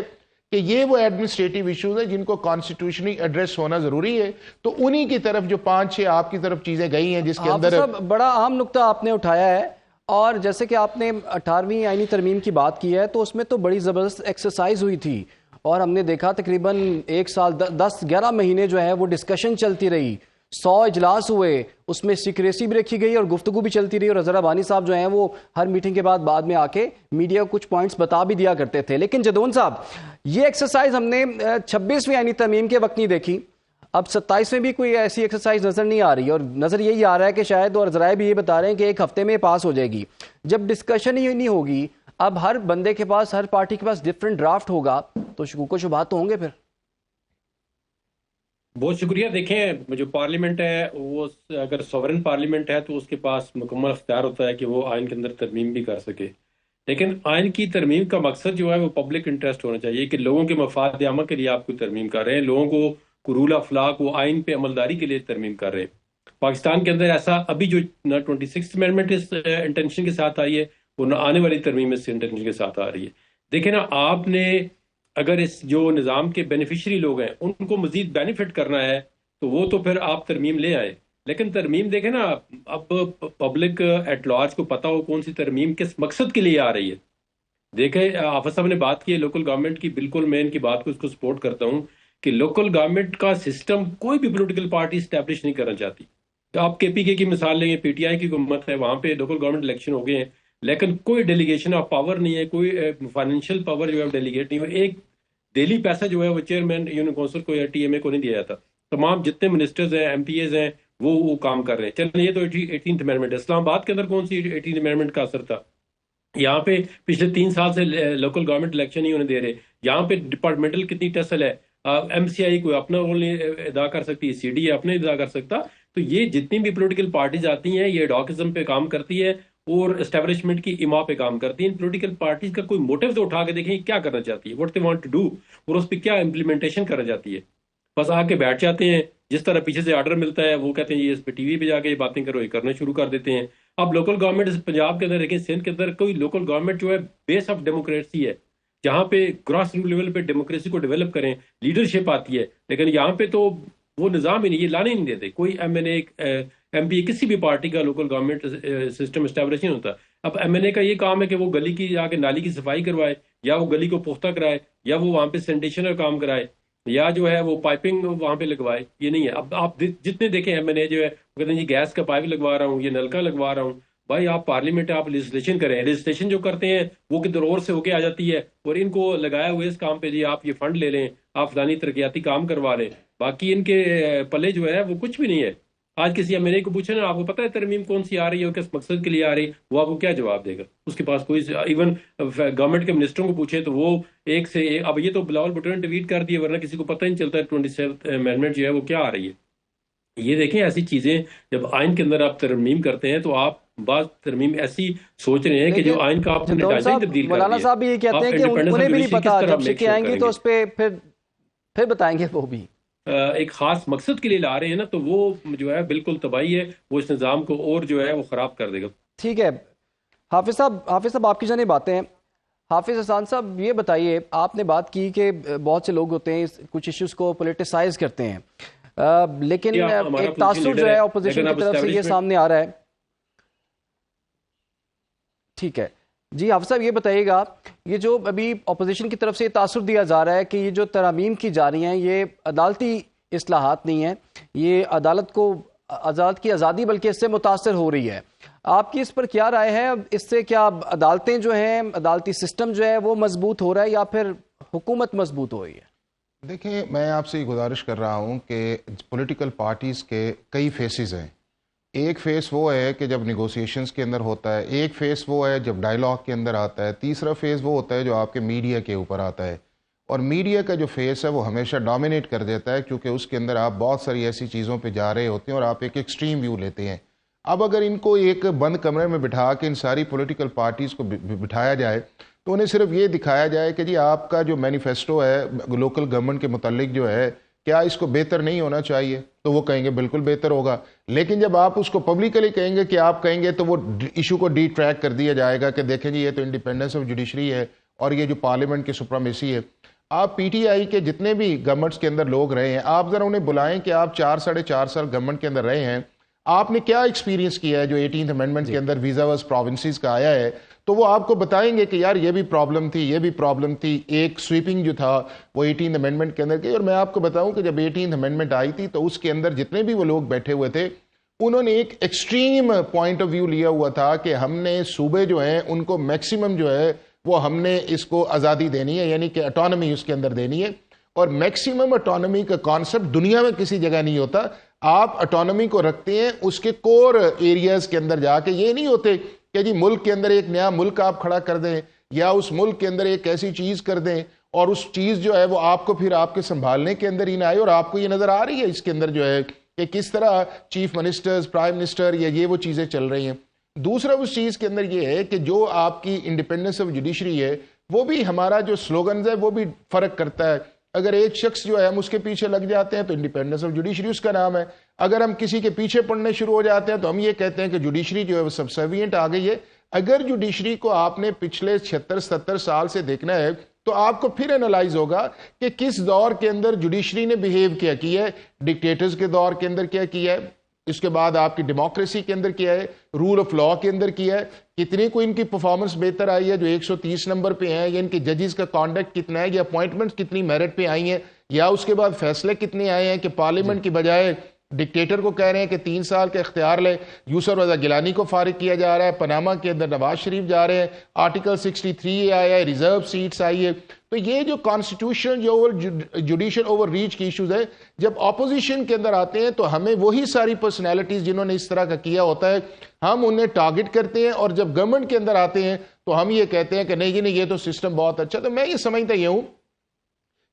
C: کہ یہ وہ ایڈمنسٹریٹو ایشوز ہیں جن کو کانسٹیٹیوشنلی ایڈریس ہونا ضروری ہے. تو انہی کی طرف جو 5-6 آپ کی طرف چیزیں گئی ہیں جس کے اندر
B: بڑا اہم نقطہ آپ نے اٹھایا ہے. اور جیسے کہ آپ نے 18ویں آئینی ترمیم کی بات کی ہے تو اس میں تو بڑی زبردست ایکسرسائز ہوئی تھی, اور ہم نے دیکھا تقریباً 1 سال 10-11 مہینے جو ہے وہ ڈسکشن چلتی رہی, 100 اجلاس ہوئے, اس میں سیکریسی بھی رکھی گئی اور گفتگو بھی چلتی رہی, اور اظہر ربانی صاحب جو ہیں وہ ہر میٹنگ کے بعد میں آ کے میڈیا کو کچھ پوائنٹس بتا بھی دیا کرتے تھے. لیکن جدون صاحب یہ ایکسرسائز ہم نے 26ویں آئینی ترمیم کے وقت نہیں دیکھی, اب 27 میں بھی کوئی ایسی ایکسرسائز نظر نہیں آ رہی, اور نظر یہی آ رہا ہے کہ شاید, اور ذرائع بھی یہ بتا رہے ہیں کہ 1 ہفتے میں پاس ہو جائے گی. جب ڈسکشن ہی نہیں ہوگی, اب ہر بندے کے پاس, ہر پارٹی کے پاس ڈفرینٹ ڈرافٹ ہوگا, تو شکوک و شبہات تو ہوں گے پھر.
D: بہت شکریہ. دیکھیں جو پارلیمنٹ ہے وہ اگر سوورن پارلیمنٹ ہے تو اس کے پاس مکمل اختیار ہوتا ہے کہ وہ آئین کے اندر ترمیم بھی کر سکے, لیکن آئین کی ترمیم کا مقصد جو ہے وہ پبلک انٹرسٹ ہونا چاہیے کہ لوگوں کے مفاد عامہ کے لیے آپ کو ترمیم کر رہے ہیں, لوگوں کو رول آف لا کو آئین پہ عملداری کے لیے ترمیم کر رہے ہیں. پاکستان کے اندر ایسا ابھی جو نہ 26 امینڈمنٹ اس انٹینشن کے ساتھ آئی ہے, وہ نہ آنے والی ترمیم اس انٹینشن کے ساتھ آ رہی ہے. دیکھیں نا, آپ نے اگر اس جو نظام کے بینیفیشری لوگ ہیں ان کو مزید بینیفٹ کرنا ہے تو وہ تو پھر آپ ترمیم لے آئے, لیکن ترمیم دیکھیں نا, اب پبلک ایٹ لارج کو پتا ہو کون سی ترمیم کس مقصد کے لیے آ رہی ہے. دیکھیں حافظ صاحب نے بات کی ہے لوکل گورنمنٹ کی, بالکل میں ان کی بات کو اس کو سپورٹ کرتا ہوں کہ لوکل گورنمنٹ کا سسٹم کوئی بھی پولیٹیکل پارٹی اسٹیبلش نہیں کرنا چاہتی. تو آپ کے پی کے کی مثال لیں گے, پی ٹی آئی کی حکومت ہے, وہاں پہ لوکل گورنمنٹ الیکشن ہو گئے ہیں, لیکن کوئی ڈیلیگیشن آف پاور نہیں ہے, کوئی فائنینشیل پاور جو ہے ڈیلیگیٹ نہیں ہے. ایک ڈیلی پیسہ جو ہے وہ چیئرمین یونین کونسل کو یا ٹی ایم اے کو نہیں دیا جاتا. تمام جتنے منسٹرز ہیں, ایم پی ایز ہیں, وہ کام کر رہے ہیں. چلیں یہ تو 18th امینڈمنٹ ہے. اسلام آباد کے اندر کون سی 18th امینڈمنٹ کا اثر تھا؟ یہاں پہ پچھلے 3 سال سے لوکل گورنمنٹ الیکشن نہیں ہونے دے رہے. یہاں پہ ڈپارٹمنٹل کتنی ٹسل ہے, ایم سی آئی کوئی اپنا رول نہیں ادا کر سکتی, سی ڈی اپنے ادا کر سکتا. تو یہ جتنی بھی پولیٹیکل پارٹیز آتی ہیں یہ ڈاکزم پہ کام کرتی ہے اور اسٹیبلشمنٹ کی اما پہ کام کرتی ہیں. ان پولیٹیکل پارٹیز کا کوئی موٹیو تو اٹھا کے دیکھیں کیا کرنا چاہتی ہے, what they want to do, اور اس پہ کیا امپلیمنٹیشن کرنا چاہتی ہے. بس آ کے بیٹھ جاتے ہیں, جس طرح پیچھے سے آرڈر ملتا ہے وہ کہتے ہیں یہ اس پہ ٹی وی پہ جا کے یہ باتیں کرو, یہ کرنا شروع کر دیتے ہیں. اب لوکل گورنمنٹ پنجاب کے اندر لیکن سندھ کے اندر کوئی لوکل گورنمنٹ جو ہے بیس آف ڈیموکریسی ہے, جہاں پہ گراس روٹ لیول پہ ڈیموکریسی کو ڈیولپ کریں, لیڈرشپ آتی ہے. لیکن یہاں پہ تو وہ نظام ہی نہیں, یہ لانے نہیں دیتے. کوئی M N A M P A کسی بھی پارٹی کا لوکل گورنمنٹ سسٹم اسٹیبلش نہیں ہوتا. اب ایم این اے کا یہ کام ہے کہ وہ گلی کی جا کے نالی کی صفائی کروائے, یا وہ گلی کو پختہ کرائے, یا وہ وہاں پہ سینیٹیشن کا کام کرائے, یا جو ہے وہ پائپنگ وہاں پہ لگوائے. یہ نہیں ہے. اب آپ جتنے دیکھیں ایم این اے جو ہے وہ کہتے ہیں جی گیس کا پائپ لگوا رہا ہوں, یہ نلکا لگوا رہا ہوں. بھائی آپ پارلیمنٹ آپ لیجسلیشن کریں, لیجسلیشن جو کرتے ہیں وہ کدھر اور سے ہو کے آ جاتی ہے, اور ان کو لگایا ہوئے اس کام پہ جی آپ یہ فنڈ لے لیں, آپ فلانی ترقیاتی کام کروا لیں. باقی ان کے پلے جو ہے وہ کچھ بھی نہیں ہے. آج کسی ایم این اے کو پوچھیں نا, آپ کو پتہ ہے ترمیم کون سی آ رہی ہے اور کس مقصد کے لیے آ رہی ہے, وہ آپ کو کیا جواب دے گا؟ اس کے پاس کوئی, ایون گورنمنٹ کے منسٹروں کو پوچھے تو وہ ایک سے ایک. اب یہ تو بلاول بھٹو نے ٹویٹ کر دیا, ورنہ کسی کو پتہ نہیں چلتا 27th امینڈمنٹ جو ہے وہ کیا آ رہی ہے. یہ دیکھیں ایسی چیزیں جب آئین کے اندر آپ ترمیم کرتے ہیں تو آپ بعض ترمیم ایسی سوچ رہے ہیں کہ جو آئین کا آپ نے ڈھانچہ ہی تبدیل کر دیا.
B: مولانا صاحب بھی یہ کہتے ہیں کہ انہیں بھی نہیں پتا, جب شکیں آئیں گی تو اس پہ پھر بتائیں گے. وہ بھی
D: ایک خاص مقصد کے لیے لا رہے ہیں نا, تو وہ جو ہے بالکل تباہی ہے, وہ اس نظام کو اور جو ہے وہ خراب کر دے گا.
B: ٹھیک ہے حافظ صاحب آپ کی جانب باتیں ہیں. حافظ حسان صاحب یہ بتائیے, آپ نے بات کی کہ بہت سے لوگ ہوتے ہیں کچھ ایشوز کو پولیٹیسائز کرتے ہیں, لیکن ایک تاثر جو ہے اپوزیشن کی طرف سے یہ سامنے آ رہا ہے. ٹھیک ہے جی حافظ صاحب یہ بتائیے گا, یہ جو ابھی اپوزیشن کی طرف سے یہ تاثر دیا جا رہا ہے کہ یہ جو ترامیم کی جا رہی ہیں یہ عدالتی اصلاحات نہیں ہیں, یہ عدالت کی آزادی بلکہ اس سے متاثر ہو رہی ہے, آپ کی اس پر کیا رائے ہے؟ اس سے کیا عدالتیں جو ہیں, عدالتی سسٹم جو ہے وہ مضبوط ہو رہا ہے یا پھر حکومت مضبوط ہو رہی ہے؟
C: دیکھیں میں آپ سے یہ گزارش کر رہا ہوں کہ پولیٹیکل پارٹیز کے کئی فیسز ہیں. ایک فیس وہ ہے کہ جب نیگوسیشنز کے اندر ہوتا ہے, ایک فیس وہ ہے جب ڈائیلاگ کے اندر آتا ہے, تیسرا فیس وہ ہوتا ہے جو آپ کے میڈیا کے اوپر آتا ہے. اور میڈیا کا جو فیس ہے وہ ہمیشہ ڈومینیٹ کر دیتا ہے, کیونکہ اس کے اندر آپ بہت ساری ایسی چیزوں پہ جا رہے ہوتے ہیں اور آپ ایک ایکسٹریم ویو لیتے ہیں. اب اگر ان کو ایک بند کمرے میں بٹھا کے ان ساری پولیٹیکل پارٹیز کو بٹھایا جائے تو انہیں صرف یہ دکھایا جائے کہ جی آپ کا جو مینیفیسٹو ہے لوکل گورنمنٹ کے متعلق جو ہے کیا اس کو بہتر نہیں ہونا چاہیے, تو وہ کہیں گے بالکل بہتر ہوگا. لیکن جب آپ اس کو پبلکلی کہیں گے کہ آپ کہیں گے تو وہ ایشو کو ڈی ٹریک کر دیا جائے گا کہ دیکھیں جی یہ تو انڈیپینڈنس آف جوڈیشری ہے اور یہ جو پارلیمنٹ کی سپرامیسی ہے. آپ پی ٹی آئی کے جتنے بھی گورنمنٹس کے اندر لوگ رہے ہیں, آپ ذرا انہیں بلائیں کہ آپ 4-4.5 سال گورنمنٹ کے اندر رہے ہیں, آپ نے کیا ایکسپیرینس کیا ہے جو 18th امینڈمنٹ کے اندر ویزا واس پروونسز کا آیا ہے, تو وہ آپ کو بتائیں گے کہ یار یہ بھی پرابلم تھی, یہ بھی پرابلم تھی. ایک سویپنگ جو تھا وہ 18th امینڈمنٹ کے اندر کی, اور میں آپ کو بتاؤں کہ جب 18th امینڈمنٹ آئی تھی تو اس کے اندر جتنے بھی وہ لوگ بیٹھے ہوئے تھے انہوں نے ایک ایکسٹریم پوائنٹ آف ویو لیا ہوا تھا کہ ہم نے صوبے جو ہیں ان کو میکسیمم جو ہے وہ ہم نے اس کو آزادی دینی ہے, یعنی کہ اٹانومی اس کے اندر دینی ہے. اور میکسیمم اٹانومی کا کانسیپٹ دنیا میں کسی جگہ نہیں ہوتا. آپ اٹانومی کو رکھتے ہیں اس کے کور ایریاز کے اندر جا کے, یہ نہیں ہوتے کہ جی ملک کے اندر ایک نیا ملک آپ کھڑا کر دیں یا اس ملک کے اندر ایک ایسی چیز کر دیں اور اس چیز جو ہے وہ آپ کو پھر آپ کے سنبھالنے کے اندر ہی نہ آئے. اور آپ کو یہ نظر آ رہی ہے اس کے اندر جو ہے کہ کس طرح چیف منسٹرز، پرائم منسٹر یا یہ وہ چیزیں چل رہی ہیں. دوسرا اس چیز کے اندر یہ ہے کہ جو آپ کی انڈیپینڈنس آف جوڈیشری ہے وہ بھی ہمارا جو سلوگنز ہے وہ بھی فرق کرتا ہے. اگر ایک شخص جو ہے ہم اس کے پیچھے لگ جاتے ہیں تو انڈیپینڈنس آف جوڈیشری اس کا نام ہے. اگر ہم کسی کے پیچھے پڑنے شروع ہو جاتے ہیں تو ہم یہ کہتے ہیں کہ جوڈیشری جو ہے وہ سبسروینٹ آ گئی ہے. اگر جوڈیشری کو آپ نے پچھلے 76-77 سال سے دیکھنا ہے تو آپ کو پھر انالائز ہوگا کہ کس دور کے اندر جوڈیشری نے بیہیو کیا ہے. ڈکٹیٹرز کے دور کے اندر کیا ہے، اس کے بعد آپ کی ڈیموکریسی کے اندر کیا ہے، رول آف لاء کے اندر کیا ہے، کتنی کو ان کی پرفارمنس بہتر آئی ہے جو 130 نمبر پہ ہیں، یا ان کے ججز کا کانڈکٹ کتنا ہے، یا اپوائنٹمنٹس کتنی میرٹ پہ آئی ہیں، یا اس کے بعد فیصلے کتنے آئے ہیں کہ پارلیمنٹ کی بجائے ڈکٹیٹر کو کہہ رہے ہیں کہ 3 سال کا اختیار لے. یوسف رضا گیلانی کو فارغ کیا جا رہا ہے، پاناما کے اندر نواز شریف جا رہے ہیں، آرٹیکل 63 آیا ہے، ریزرو سیٹس آئی ہے. تو یہ جو کانسٹیٹیوشن جوڈیشل اوور ریچ کی ایشوز ہیں جب اپوزیشن کے اندر آتے ہیں تو ہمیں وہی ساری پرسنالٹیز جنہوں نے اس طرح کا کیا ہوتا ہے ہم انہیں ٹارگٹ کرتے ہیں، اور جب گورنمنٹ کے اندر آتے ہیں تو ہم یہ کہتے ہیں کہ نہیں جی نہیں، یہ تو سسٹم بہت اچھا. تو میں یہ سمجھتا یہ ہوں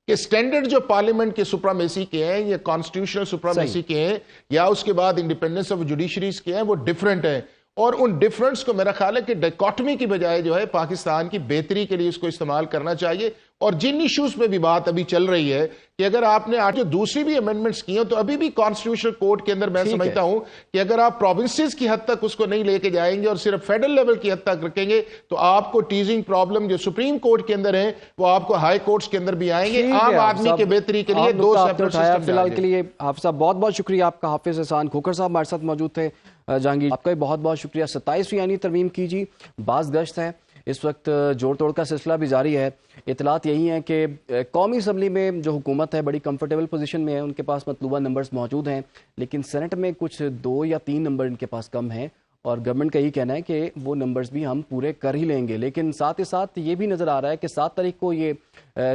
C: کہ سٹینڈرڈ جو پارلیمنٹ کے سپرامیسی کے ہیں یا کانسٹیٹیوشنل سپرامیسی کے ہیں یا اس کے بعد انڈیپینڈنس آف جوڈیشریز کے ہیں وہ ڈیفرنٹ ہیں. اور ان ڈیفرنس کو میرا خیال ہے کہ ڈائکاٹمی کی بجائے جو ہے پاکستان کی بہتری کے لیے اس کو استعمال کرنا چاہیے. اور جن ایشوز پہ بھی بات ابھی چل رہی ہے کہ اگر آپ نے آج دوسری بھی امینڈمنٹس کی ہیں تو ابھی بھی کانسٹیٹیوشنل کوڈ کے اندر میں سمجھتا ہوں کہ اگر آپ پروونسز کی حد تک اس کو نہیں لے کے جائیں گے اور صرف فیڈرل لیول کی حد تک رکھیں گے تو آپ کو ٹیزنگ پرابلم جو سپریم کورٹ کے اندر ہیں وہ آپ کو ہائی کورٹس کے اندر بھی آئیں گے. عام آدمی کے بہتری کے لیے 2 سیپریٹ سسٹم
B: فی الحال کے لیے حافظ صاحب بہت بہت شکریہ آپ کا. حافظ احسان کھوکھر صاحب ہمارے ساتھ موجود تھے. جہانگیر آپ کا بھی بہت بہت شکریہ. 27ویں آئینی ترمیم کی جی بعض گشت ہے، اس وقت جوڑ توڑ کا سلسلہ بھی جاری ہے. اطلاعات یہی ہیں کہ قومی اسمبلی میں جو حکومت ہے بڑی کمفرٹیبل پوزیشن میں ہے، ان کے پاس مطلوبہ نمبرز موجود ہیں، لیکن سینٹ میں کچھ 2 یا 3 نمبر ان کے پاس کم ہیں، اور گورنمنٹ کا یہی کہنا ہے کہ وہ نمبرز بھی ہم پورے کر ہی لیں گے. لیکن ساتھ ہی ساتھ یہ بھی نظر آ رہا ہے کہ 7 تاریخ کو یہ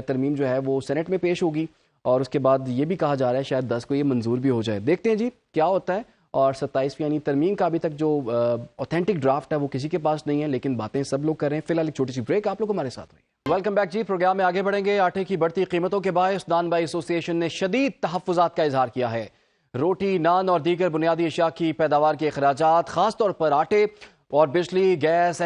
B: ترمیم جو ہے وہ سینٹ میں پیش ہوگی، اور اس کے بعد یہ بھی کہا جا رہا ہے شاید 10 کو یہ منظور بھی ہو جائے. دیکھتے ہیں جی کیا ہوتا ہے. اور 27ویں یعنی ترمیم کا ابھی تک جو اوتھینٹک ڈرافٹ ہے وہ کسی کے پاس نہیں ہے، لیکن باتیں سب لوگ کر رہے ہیں. فی الحال ایک چھوٹی سی بریک، آپ لوگ ہمارے ساتھ رہیے. ویلکم بیک جی. پروگرام میں آگے بڑھیں گے. آٹے کی بڑھتی قیمتوں کے باعث نان بائی ایسوسی ایشن نے شدید تحفظات کا اظہار کیا ہے. روٹی، نان اور دیگر بنیادی اشیاء کی پیداوار کے اخراجات، خاص طور پر آٹے اور بجلی، گیس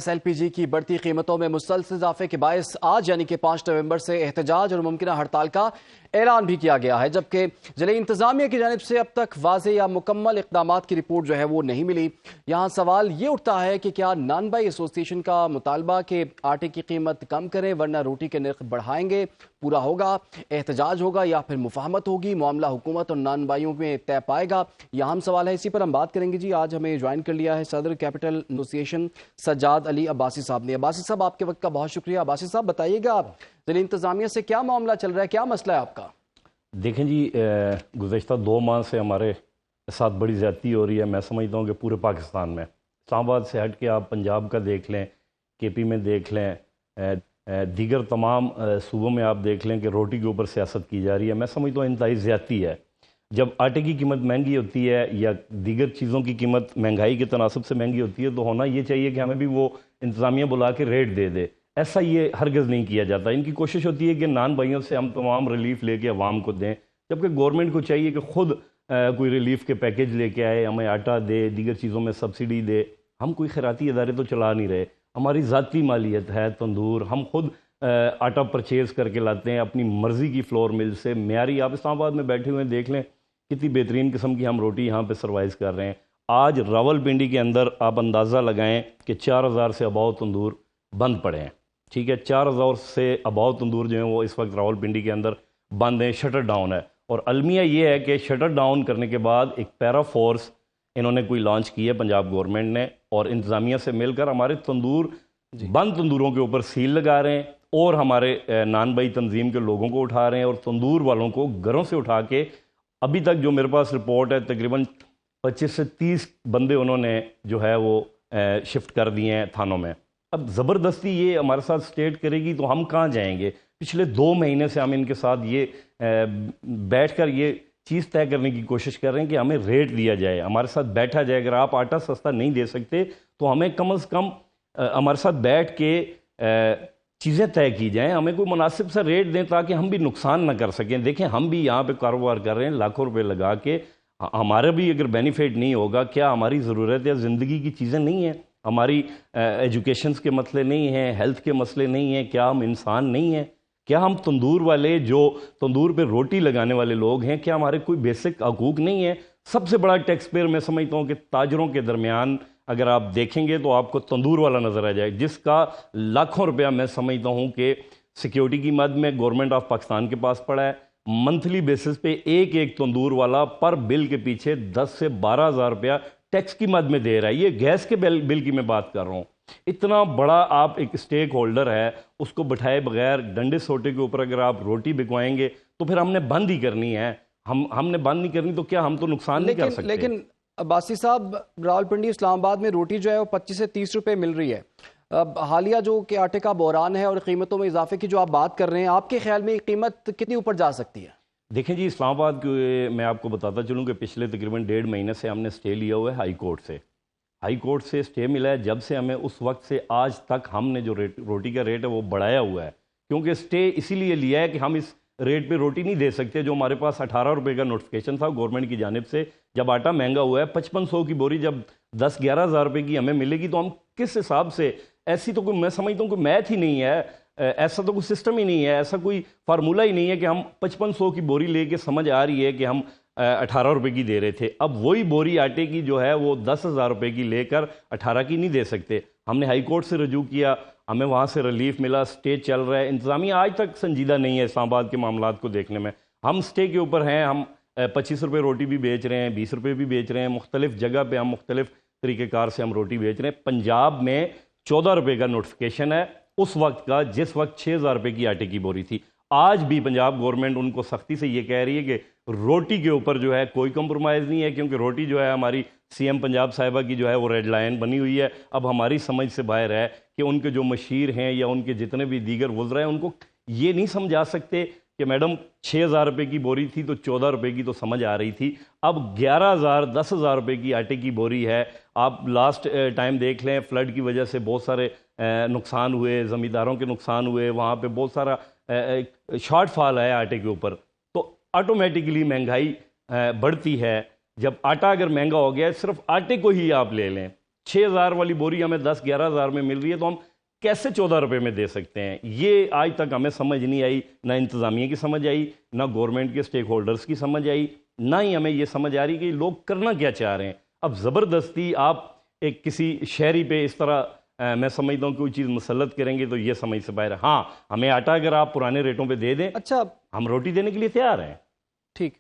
B: ایل پی جی کی بڑھتی قیمتوں میں مسلسل اضافے کے باعث آج یعنی کہ 5 نومبر سے احتجاج اور ممکنہ ہڑتال کا اعلان بھی کیا گیا ہے، جبکہ ضلعی انتظامیہ کی جانب سے اب تک واضح یا مکمل اقدامات کی رپورٹ جو ہے وہ نہیں ملی. یہاں سوال یہ اٹھتا ہے کہ کیا نان بائی ایسوسی ایشن کا مطالبہ کہ آٹے کی قیمت کم کریں ورنہ روٹی کے نرخ بڑھائیں گے پورا ہوگا، احتجاج ہوگا یا پھر مفاہمت ہوگی، معاملہ حکومت اور نان بائیوں میں طے پائے گا؟ یہ اہم سوال ہے، اسی پر ہم بات کریں گے جی. آج ہمیں جوائن کر لیا ہے صدر کیپٹل ایسوسی ایشن سجاد علی عباسی صاحب نے. عباسی صاحب آپ کے وقت کا بہت شکریہ. عباسی صاحب بتائیے گا ضلعی انتظامیہ سے کیا معاملہ چل رہا ہے، کیا مسئلہ ہے آپ کا؟
E: دیکھیں جی، گزشتہ 2 ماہ سے ہمارے ساتھ بڑی زیادتی ہو رہی ہے. میں سمجھتا ہوں کہ پورے پاکستان میں، اسلام آباد سے ہٹ کے آپ پنجاب کا دیکھ لیں، کے پی میں دیکھ لیں، دیگر تمام صوبوں میں آپ دیکھ لیں کہ روٹی کے اوپر سیاست کی جا رہی ہے. میں سمجھتا ہوں انتہائی زیادتی ہے. جب آٹے کی قیمت مہنگی ہوتی ہے یا دیگر چیزوں کی قیمت مہنگائی کے تناسب سے مہنگی ہوتی ہے تو ہونا یہ چاہیے کہ ہمیں بھی وہ انتظامیہ بلا کے ریٹ دے دے. ایسا یہ ہرگز نہیں کیا جاتا. ان کی کوشش ہوتی ہے کہ نان بھائیوں سے ہم تمام ریلیف لے کے عوام کو دیں، جبکہ گورنمنٹ کو چاہیے کہ خود کوئی ریلیف کے پیکیج لے کے آئے، ہمیں آٹا دے، دیگر چیزوں میں سبسڈی دے. ہم کوئی خیراتی ادارے تو چلا نہیں رہے، ہماری ذاتی مالیت ہے تندور، ہم خود آٹا پرچیز کر کے لاتے ہیں اپنی مرضی کی فلور مل سے. معیاری، آپ اسلام آباد میں بیٹھے ہوئے دیکھ لیں کتنی بہترین قسم کی ہم روٹی یہاں پہ سروائز کر رہے ہیں. آج راول پنڈی کے اندر آپ اندازہ لگائیں کہ 4000 سے اباؤ تندور بند پڑے ہیں. ٹھیک ہے، 4000 سے اباؤ تندور جو ہیں وہ اس وقت راول پنڈی کے اندر بند ہیں، شٹر ڈاؤن ہے. اور المیہ یہ ہے کہ شٹر ڈاؤن کرنے کے بعد ایک پیرا فورس انہوں نے کوئی لانچ کی ہے پنجاب گورنمنٹ نے، اور انتظامیہ سے مل کر ہمارے تندور بند تندوروں کے اوپر سیل لگا رہے ہیں اور ہمارے نان بائی تنظیم کے لوگوں کو اٹھا رہے ہیں اور تندور والوں کو گھروں سے اٹھا کے، ابھی تک جو میرے پاس رپورٹ ہے تقریباً 25 سے 30 بندے انہوں نے جو ہے وہ شفٹ کر دیے ہیں تھانوں میں. اب زبردستی یہ ہمارے ساتھ سٹیٹ کرے گی تو ہم کہاں جائیں گے؟ پچھلے 2 مہینے سے ہم ان کے ساتھ یہ بیٹھ کر یہ چیز طے کرنے کی کوشش کر رہے ہیں کہ ہمیں ریٹ دیا جائے، ہمارے ساتھ بیٹھا جائے. اگر آپ آٹا سستا نہیں دے سکتے تو ہمیں کم از کم ہمارے ساتھ بیٹھ کے چیزیں طے کی جائیں, ہمیں کوئی مناسب سا ریٹ دیں تاکہ ہم بھی نقصان نہ کر سکیں. دیکھیں ہم بھی یہاں پہ کاروبار کر رہے ہیں لاکھوں روپے لگا کے, ہمارا بھی اگر بینیفٹ نہیں ہوگا, کیا ہماری ضرورت یا زندگی کی چیزیں نہیں ہیں, ہماری ایجوکیشنز کے مسئلے نہیں ہیں, ہیلتھ کے مسئلے نہیں ہیں, کیا ہم انسان نہیں ہیں, کیا ہم تندور والے جو تندور پہ روٹی لگانے والے لوگ ہیں, کیا ہمارے کوئی بیسک حقوق نہیں ہیں؟ سب سے بڑا ٹیکس پیئر میں سمجھتا ہوں کہ تاجروں کے درمیان اگر آپ دیکھیں گے تو آپ کو تندور والا نظر آ جائے, جس کا لاکھوں روپیہ میں سمجھتا ہوں کہ سیکیورٹی کی مد میں گورنمنٹ آف پاکستان کے پاس پڑا ہے. منتھلی بیسس پہ ایک تندور والا پر بل کے پیچھے 10 سے 12 ہزار روپیہ ٹیکس کی مد میں دے رہا ہے. یہ گیس کے بل کی میں بات کر رہا ہوں. اتنا بڑا آپ ایک اسٹیک ہولڈر ہے, اس کو بٹھائے بغیر ڈنڈے سوٹے کے اوپر اگر آپ روٹی بکوائیں گے تو پھر ہم نے بند ہی کرنی ہے. ہم نے بند نہیں کرنی تو کیا ہم تو نقصان نہیں کر سکتے؟
B: لیکن عباسی صاحب, راولپنڈی اسلام آباد میں روٹی جو ہے وہ 25 سے 30 روپے مل رہی ہے. حالیہ جو کہ آٹے کا بحران ہے اور قیمتوں میں اضافے کی جو آپ بات کر رہے ہیں, آپ کے خیال میں قیمت کتنی اوپر جا سکتی ہے؟
E: دیکھیں جی, اسلام آباد کے میں آپ کو بتاتا چلوں کہ پچھلے تقریباً 1.5 مہینے سے ہم نے اسٹے لیا ہوا ہے ہائی کورٹ سے اسٹے ملا ہے. جب سے ہمیں اس وقت سے آج تک ہم نے جو روٹی کا ریٹ ہے وہ بڑھایا ہوا ہے, کیونکہ اسٹے اسی لیے لیا ہے کہ ہم اس ریٹ پہ روٹی نہیں دے سکتے. جو ہمارے پاس 18 روپے کا نوٹیفیکیشن تھا گورنمنٹ کی جانب سے, جب آٹا مہنگا ہوا ہے 5500 کی بوری جب 10-11 ہزار روپے کی ہمیں ملے گی تو ہم کس حساب سے, ایسی تو کوئی میں سمجھتا ہوں کہ میتھ ہی نہیں ہے, ایسا تو کوئی سسٹم ہی نہیں ہے, ایسا کوئی فارمولہ ہی نہیں ہے کہ ہم 5500 کی بوری لے کے سمجھ آ رہی ہے کہ ہم 18 روپے کی دے رہے تھے. اب وہی بوری آٹے کی جو ہے وہ 10,000 روپے کی لے کر 18 کی نہیں دے سکتے. ہم نے ہائی کورٹ سے رجوع کیا, ہمیں وہاں سے ریلیف ملا, اسٹے چل رہا ہے. انتظامیہ آج تک سنجیدہ نہیں ہے اسلام آباد کے معاملات کو دیکھنے میں. ہم اسٹے کے اوپر ہیں, ہم 25 روپے روٹی بھی بیچ رہے ہیں, 20 روپے بھی بیچ رہے ہیں, مختلف جگہ پہ ہم مختلف طریقہ کار سے ہم روٹی بیچ رہے ہیں. پنجاب میں 14 روپے کا نوٹیفیکیشن ہے اس وقت کا جس وقت 6,000 روپے کی آٹے کی بوری تھی. آج بھی پنجاب گورنمنٹ ان کو سختی سے یہ کہہ رہی ہے کہ روٹی کے اوپر جو ہے کوئی کمپرومائز نہیں ہے, کیونکہ روٹی جو ہے ہماری سی ایم پنجاب صاحبہ کی جو ہے وہ ریڈ لائن بنی ہوئی ہے. اب ہماری سمجھ سے باہر ہے کہ ان کے جو مشیر ہیں یا ان کے جتنے بھی دیگر وزراء ہیں ان کو یہ نہیں سمجھا سکتے کہ میڈم 6,000 روپے کی بوری تھی تو 14 روپے کی تو سمجھ آ رہی تھی, اب 11,000 10,000 روپے کی آٹے کی بوری ہے. آپ لاسٹ ٹائم دیکھ لیں, فلڈ کی وجہ سے بہت سارے نقصان ہوئے, زمینداروں کے نقصان ہوئے, وہاں پہ بہت سارا شارٹ فال ہے آٹے کے اوپر. تو آٹومیٹکلی مہنگائی بڑھتی ہے. جب آٹا اگر مہنگا ہو گیا ہے, صرف آٹے کو ہی آپ لے لیں, 6,000 والی بوری ہمیں 10-11 ہزار میں مل رہی ہے تو ہم کیسے 14 روپے میں دے سکتے ہیں؟ یہ آج تک ہمیں سمجھ نہیں آئی, نہ انتظامیہ کی سمجھ آئی, نہ گورنمنٹ کے سٹیک ہولڈرز کی سمجھ آئی, نہ ہی ہمیں یہ سمجھ آ رہی کہ لوگ کرنا کیا چاہ رہے ہیں. اب زبردستی آپ ایک کسی شہری پہ اس طرح میں سمجھتا ہوں کوئی چیز مسلط کریں گے تو یہ سمجھ سے باہر ہے. ہاں, ہمیں آٹا اگر آپ پرانے ریٹوں پہ دے دیں,
B: اچھا
E: ہم روٹی دینے کے لیے تیار ہیں.
B: ٹھیک.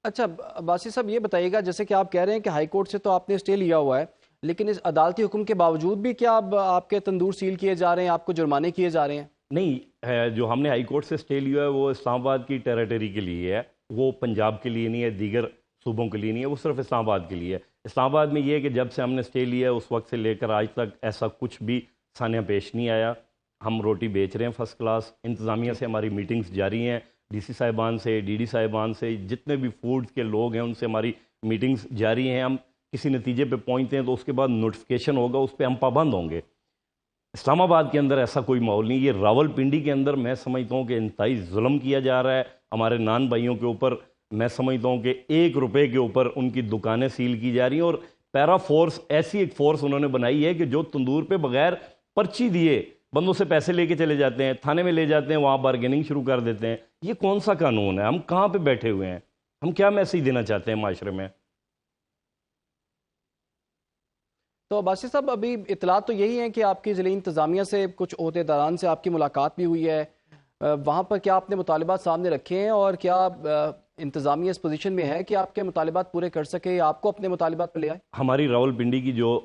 B: اچھا باسی صاحب یہ بتائیے گا, جیسے کہ آپ کہہ رہے ہیں کہ ہائی کورٹ سے تو آپ نے اسٹے لیا ہوا ہے, لیکن اس عدالتی حکم کے باوجود بھی کیا اب آپ کے تندور سیل کیے جا رہے ہیں, آپ کو جرمانے کیے جا رہے ہیں؟
E: نہیں, جو ہم نے ہائی کورٹ سے اسٹے لیا ہے وہ اسلام آباد کی ٹیریٹری کے لیے ہے, وہ پنجاب کے لیے نہیں ہے, دیگر صوبوں کے لیے نہیں ہے, وہ صرف اسلام آباد کے لیے ہے. اسلام آباد میں یہ ہے کہ جب سے ہم نے اسٹے لیا ہے اس وقت سے لے کر آج تک ایسا کچھ بھی سانحہ پیش نہیں آیا. ہم روٹی بیچ رہے ہیں فرسٹ کلاس. انتظامیہ سے ہماری میٹنگز جاری ہیں, ڈی سی صاحبان سے, ڈی ڈی صاحبان سے, جتنے بھی فوڈ کے لوگ ہیں ان سے ہماری میٹنگز جاری ہیں. ہم کسی نتیجے پہ پہنچتے ہیں تو اس کے بعد نوٹیفیکیشن ہوگا, اس پہ ہم پابند ہوں گے. اسلام آباد کے اندر ایسا کوئی ماحول نہیں. یہ راولپنڈی کے اندر میں سمجھتا ہوں کہ انتہائی ظلم کیا جا رہا ہے ہمارے نان بھائیوں کے اوپر. میں سمجھتا ہوں کہ 1 روپے کے اوپر ان کی دکانیں سیل کی جا رہی ہیں, اور پیرا فورس ایسی ایک فورس انہوں نے بنائی ہے کہ جو تندور پہ بغیر پرچی دیے بندوں سے پیسے لے کے چلے جاتے ہیں, تھانے میں لے جاتے ہیں, وہاں بارگیننگ شروع کر دیتے ہیں. یہ کون سا قانون ہے؟ ہم کہاں پہ بیٹھے ہوئے ہیں؟ ہم کیا میسیج دینا چاہتے ہیں معاشرے میں؟
B: تو باسی صاحب ابھی اطلاعات تو یہی ہیں کہ آپ کی ضلعی انتظامیہ سے کچھ عہدیداران سے آپ کی ملاقات بھی ہوئی ہے, وہاں پر کیا آپ نے مطالبات سامنے رکھے ہیں, اور کیا انتظامیہ اس پوزیشن میں ہے کہ آپ کے مطالبات پورے کر سکے یا آپ کو اپنے مطالبات پہ لے آئے؟
E: ہماری راولپنڈی کی جو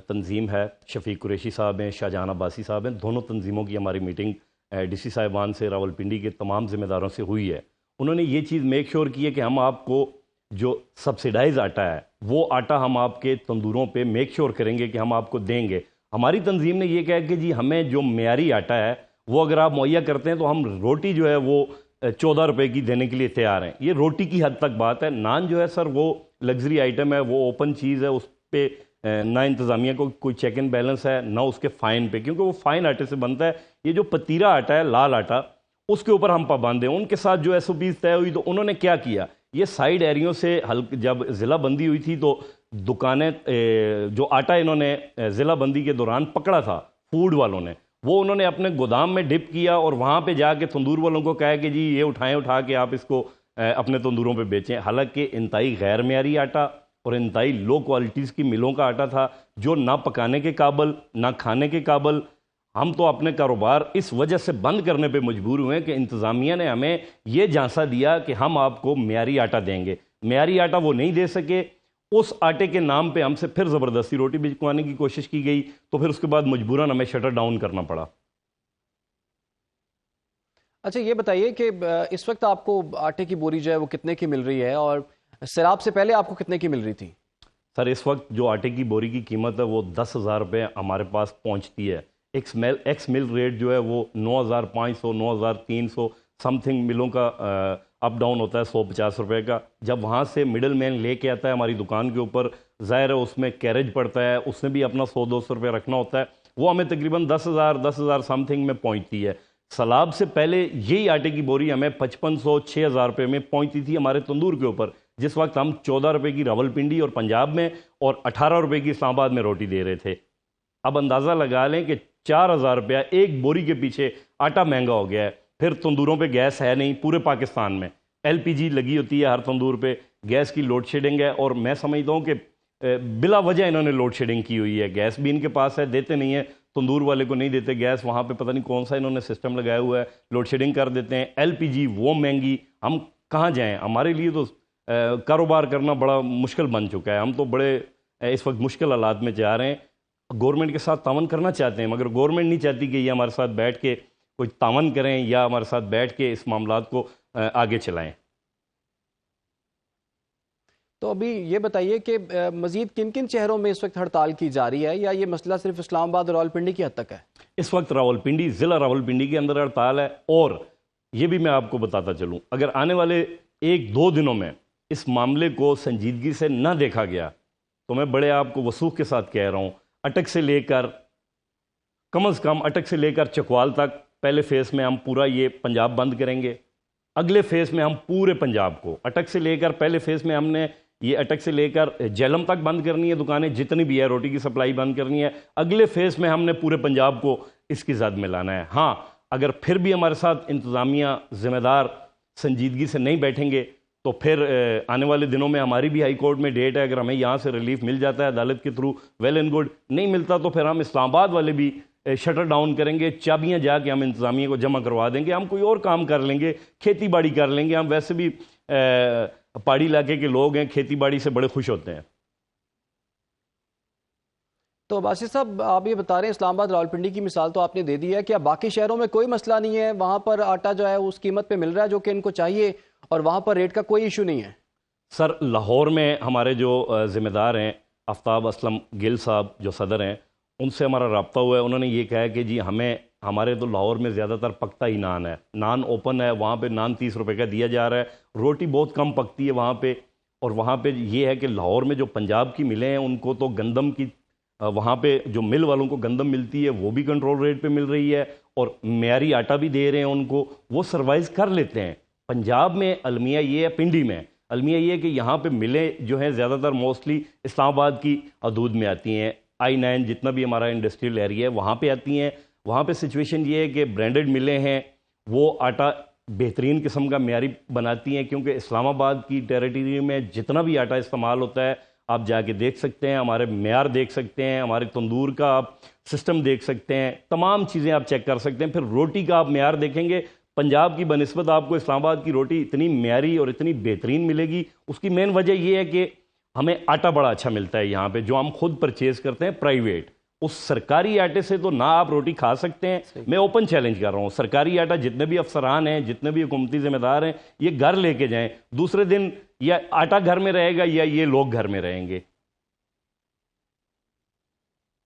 E: تنظیم ہے, شفیق قریشی صاحب ہیں, شاہجہان عباسی صاحب ہیں, دونوں تنظیموں کی ہماری میٹنگ ڈی سی صاحبان سے, راولپنڈی کے تمام ذمہ داروں سے ہوئی ہے. انہوں نے یہ چیز میک شور کی ہے کہ ہم آپ کو جو سبسیڈائز آٹا ہے وہ آٹا ہم آپ کے تندوروں پہ میک شور کریں گے کہ ہم آپ کو دیں گے. ہماری تنظیم نے یہ کہا کہ جی ہمیں جو معیاری آٹا ہے وہ اگر آپ مہیا کرتے ہیں تو ہم روٹی جو ہے وہ 14 روپے کی دینے کے لیے تیار ہیں. یہ روٹی کی حد تک بات ہے. نان جو ہے سر وہ لگژری آئٹم ہے, وہ اوپن چیز ہے, اس پہ نہ انتظامیہ کو کوئی چیک اینڈ بیلنس ہے نہ اس کے فائن پہ، کیونکہ وہ فائن آٹے سے بنتا ہے. یہ جو پتیرا آٹا ہے، لال آٹا، اس کے اوپر ہم پابند ہیں. ان کے ساتھ جو ایس او پیز طے ہوئی تو انہوں نے کیا کیا، یہ سائیڈ ایریوں سے جب ضلع بندی ہوئی تھی تو دکانیں جو آٹا انہوں نے ضلع بندی کے دوران پکڑا تھا فوڈ والوں نے، وہ انہوں نے اپنے گودام میں ڈپ کیا اور وہاں پہ جا کے تندور والوں کو کہا کہ جی یہ اٹھا کے آپ اس کو اپنے تندوروں پہ بیچیں. حالانکہ انتہائی غیر معیاری آٹا اور انتہائی لو کوالٹیز کی ملوں کا آٹا تھا جو نہ پکانے کے قابل نہ کھانے کے قابل. ہم تو اپنے کاروبار اس وجہ سے بند کرنے پہ مجبور ہوئے کہ انتظامیہ نے ہمیں یہ جھانسا دیا کہ ہم آپ کو معیاری آٹا دیں گے. معیاری آٹا وہ نہیں دے سکے. اس آٹے کے نام پہ ہم سے پھر زبردستی روٹی بھجوانے کی کوشش کی گئی تو پھر اس کے بعد مجبوراً ہمیں شٹر ڈاؤن کرنا پڑا.
B: اچھا یہ بتائیے کہ اس وقت آپ کو آٹے کی بوری جو ہے وہ کتنے کی مل رہی ہے، اور سیلاب سے پہلے آپ کو کتنے کی مل رہی تھی؟
E: سر اس وقت جو آٹے کی بوری کی قیمت ہے وہ 10,000 روپے ہمارے پاس پہنچتی ہے. ایکس مل ریٹ جو ہے وہ 9,500 9,300 سم تھنگ ملوں کا اپ ڈاؤن ہوتا ہے 150 روپے کا. جب وہاں سے مڈل مین لے کے آتا ہے ہماری دکان کے اوپر، ظاہر ہے اس میں کیریج پڑتا ہے، اس نے بھی اپنا 100-200 روپے رکھنا ہوتا ہے، وہ ہمیں تقریباً 10,000 سم تھنگ میں پہنچتی ہے. سیلاب سے پہلے یہی آٹے کی بوری ہمیں 5,500-6,000 روپے میں پہنچتی تھی ہمارے تندور کے اوپر، جس وقت ہم 14 روپے کی راولپنڈی اور پنجاب میں اور 18 روپے کی اسلام آباد میں روٹی دے رہے تھے. اب اندازہ لگا لیں کہ 4,000 روپیہ ایک بوری کے پیچھے آٹا مہنگا ہو گیا ہے. پھر تندوروں پہ گیس ہے نہیں پورے پاکستان میں، LPG لگی ہوتی ہے ہر تندور پہ، گیس کی لوڈ شیڈنگ ہے. اور میں سمجھتا ہوں کہ بلا وجہ انہوں نے لوڈ شیڈنگ کی ہوئی ہے. گیس بھی ان کے پاس ہے، دیتے نہیں ہیں، تندور والے کو نہیں دیتے گیس. وہاں پہ پتہ نہیں کون سا انہوں نے سسٹم لگایا ہوا ہے، لوڈ شیڈنگ کر دیتے ہیں. LPG وہ مہنگی، ہم کہاں جائیں؟ ہمارے لیے تو کاروبار کرنا بڑا مشکل بن چکا ہے. ہم تو بڑے اس وقت مشکل حالات میں جا رہے ہیں. گورنمنٹ کے ساتھ تعاون کرنا چاہتے ہیں مگر گورنمنٹ نہیں چاہتی کہ یہ ہمارے ساتھ بیٹھ کے کوئی تعاون کریں یا ہمارے ساتھ بیٹھ کے اس معاملات کو آگے چلائیں.
B: تو ابھی یہ بتائیے کہ مزید کن کن شہروں میں اس وقت ہڑتال کی جا رہی ہے، یا یہ مسئلہ صرف اسلام آباد اور راولپنڈی کی حد تک ہے؟
E: اس وقت راولپنڈی، ضلع راولپنڈی کے اندر ہڑتال ہے. اور یہ بھی میں آپ کو بتاتا چلوں، اگر آنے والے 1-2 دنوں میں اس معاملے کو سنجیدگی سے نہ دیکھا گیا تو میں بڑے آپ کو وثوق کے ساتھ کہہ رہا ہوں، اٹک سے لے کر کم از کم اٹک سے لے کر چکوال تک پہلے فیس میں ہم پورا یہ پنجاب بند کریں گے. اگلے فیس میں ہم پورے پنجاب کو، اٹک سے لے کر پہلے فیس میں ہم نے یہ اٹک سے لے کر جہلم تک بند کرنی ہے، دکانیں جتنی بھی ہے، روٹی کی سپلائی بند کرنی ہے. اگلے فیس میں ہم نے پورے پنجاب کو اس کی زد میں لانا ہے. ہاں اگر پھر بھی ہمارے ساتھ انتظامیہ ذمہ دار سنجیدگی سے نہیں بیٹھیں گے تو پھر آنے والے دنوں میں ہماری بھی ہائی کورٹ میں ڈیٹ ہے. اگر ہمیں یہاں سے ریلیف مل جاتا ہے عدالت کے تھرو ویل اینڈ گڈ، نہیں ملتا تو پھر ہم اسلام آباد والے بھی شٹر ڈاؤن کریں گے. چابیاں جا کے ہم انتظامیہ کو جمع کروا دیں گے. ہم کوئی اور کام کر لیں گے، کھیتی باڑی کر لیں گے. ہم ویسے بھی پہاڑی علاقے کے لوگ ہیں، کھیتی باڑی سے بڑے خوش ہوتے ہیں.
B: تو باسط صاحب آپ یہ بتا رہے ہیں اسلام آباد راولپنڈی کی مثال تو آپ نے دے دی ہے، کیا باقی شہروں میں کوئی مسئلہ نہیں ہے؟ وہاں پر آٹا جو ہے اس قیمت پہ مل رہا ہے جو کہ ان کو چاہیے اور وہاں پر ریٹ کا کوئی ایشو نہیں ہے؟
E: سر لاہور میں ہمارے جو ذمہ دار ہیں آفتاب اسلم گل صاحب جو صدر ہیں، ان سے ہمارا رابطہ ہوا ہے. انہوں نے یہ کہا ہے کہ جی ہمارے تو لاہور میں زیادہ تر پکتا ہی نان ہے، نان اوپن ہے، وہاں پہ نان 30 روپے کا دیا جا رہا ہے. روٹی بہت کم پکتی ہے وہاں پہ. اور وہاں پہ یہ ہے کہ لاہور میں جو پنجاب کی ملیں ہیں ان کو تو گندم کی، وہاں پہ جو مل والوں کو گندم ملتی ہے وہ بھی کنٹرول ریٹ پہ مل رہی ہے اور معیاری آٹا بھی دے رہے ہیں ان کو، وہ سروائز کر لیتے ہیں. پنجاب میں المیہ یہ ہے، پنڈی میں المیہ یہ ہے کہ یہاں پہ ملیں جو ہیں زیادہ تر موسٹلی اسلام آباد کی حدود میں آتی ہیں. I9 جتنا بھی ہمارا انڈسٹریل ایریا ہے وہاں پہ آتی ہیں. وہاں پہ سچویشن یہ ہے کہ برانڈڈ ملیں ہیں، وہ آٹا بہترین قسم کا معیاری بناتی ہیں. کیونکہ اسلام آباد کی ٹیریٹری میں جتنا بھی آٹا استعمال ہوتا ہے آپ جا کے دیکھ سکتے ہیں، ہمارے معیار دیکھ سکتے ہیں، ہمارے تندور کا آپ سسٹم دیکھ سکتے ہیں، تمام چیزیں آپ چیک کر سکتے ہیں. پھر روٹی کا آپ معیار دیکھیں گے، پنجاب کی بنسبت آپ کو اسلام آباد کی روٹی اتنی معیاری اور اتنی بہترین ملے گی. اس کی مین وجہ یہ ہے کہ ہمیں آٹا بڑا اچھا ملتا ہے یہاں پہ، جو ہم خود پرچیز کرتے ہیں پرائیویٹ. اس سرکاری آٹے سے تو نہ آپ روٹی کھا سکتے ہیں. میں اوپن چیلنج کر رہا ہوں، سرکاری آٹا جتنے بھی افسران ہیں، جتنے بھی حکومتی ذمہ دار ہیں، یہ گھر لے کے جائیں. دوسرے دن یا آٹا گھر میں رہے گا یا یہ لوگ گھر میں رہیں گے.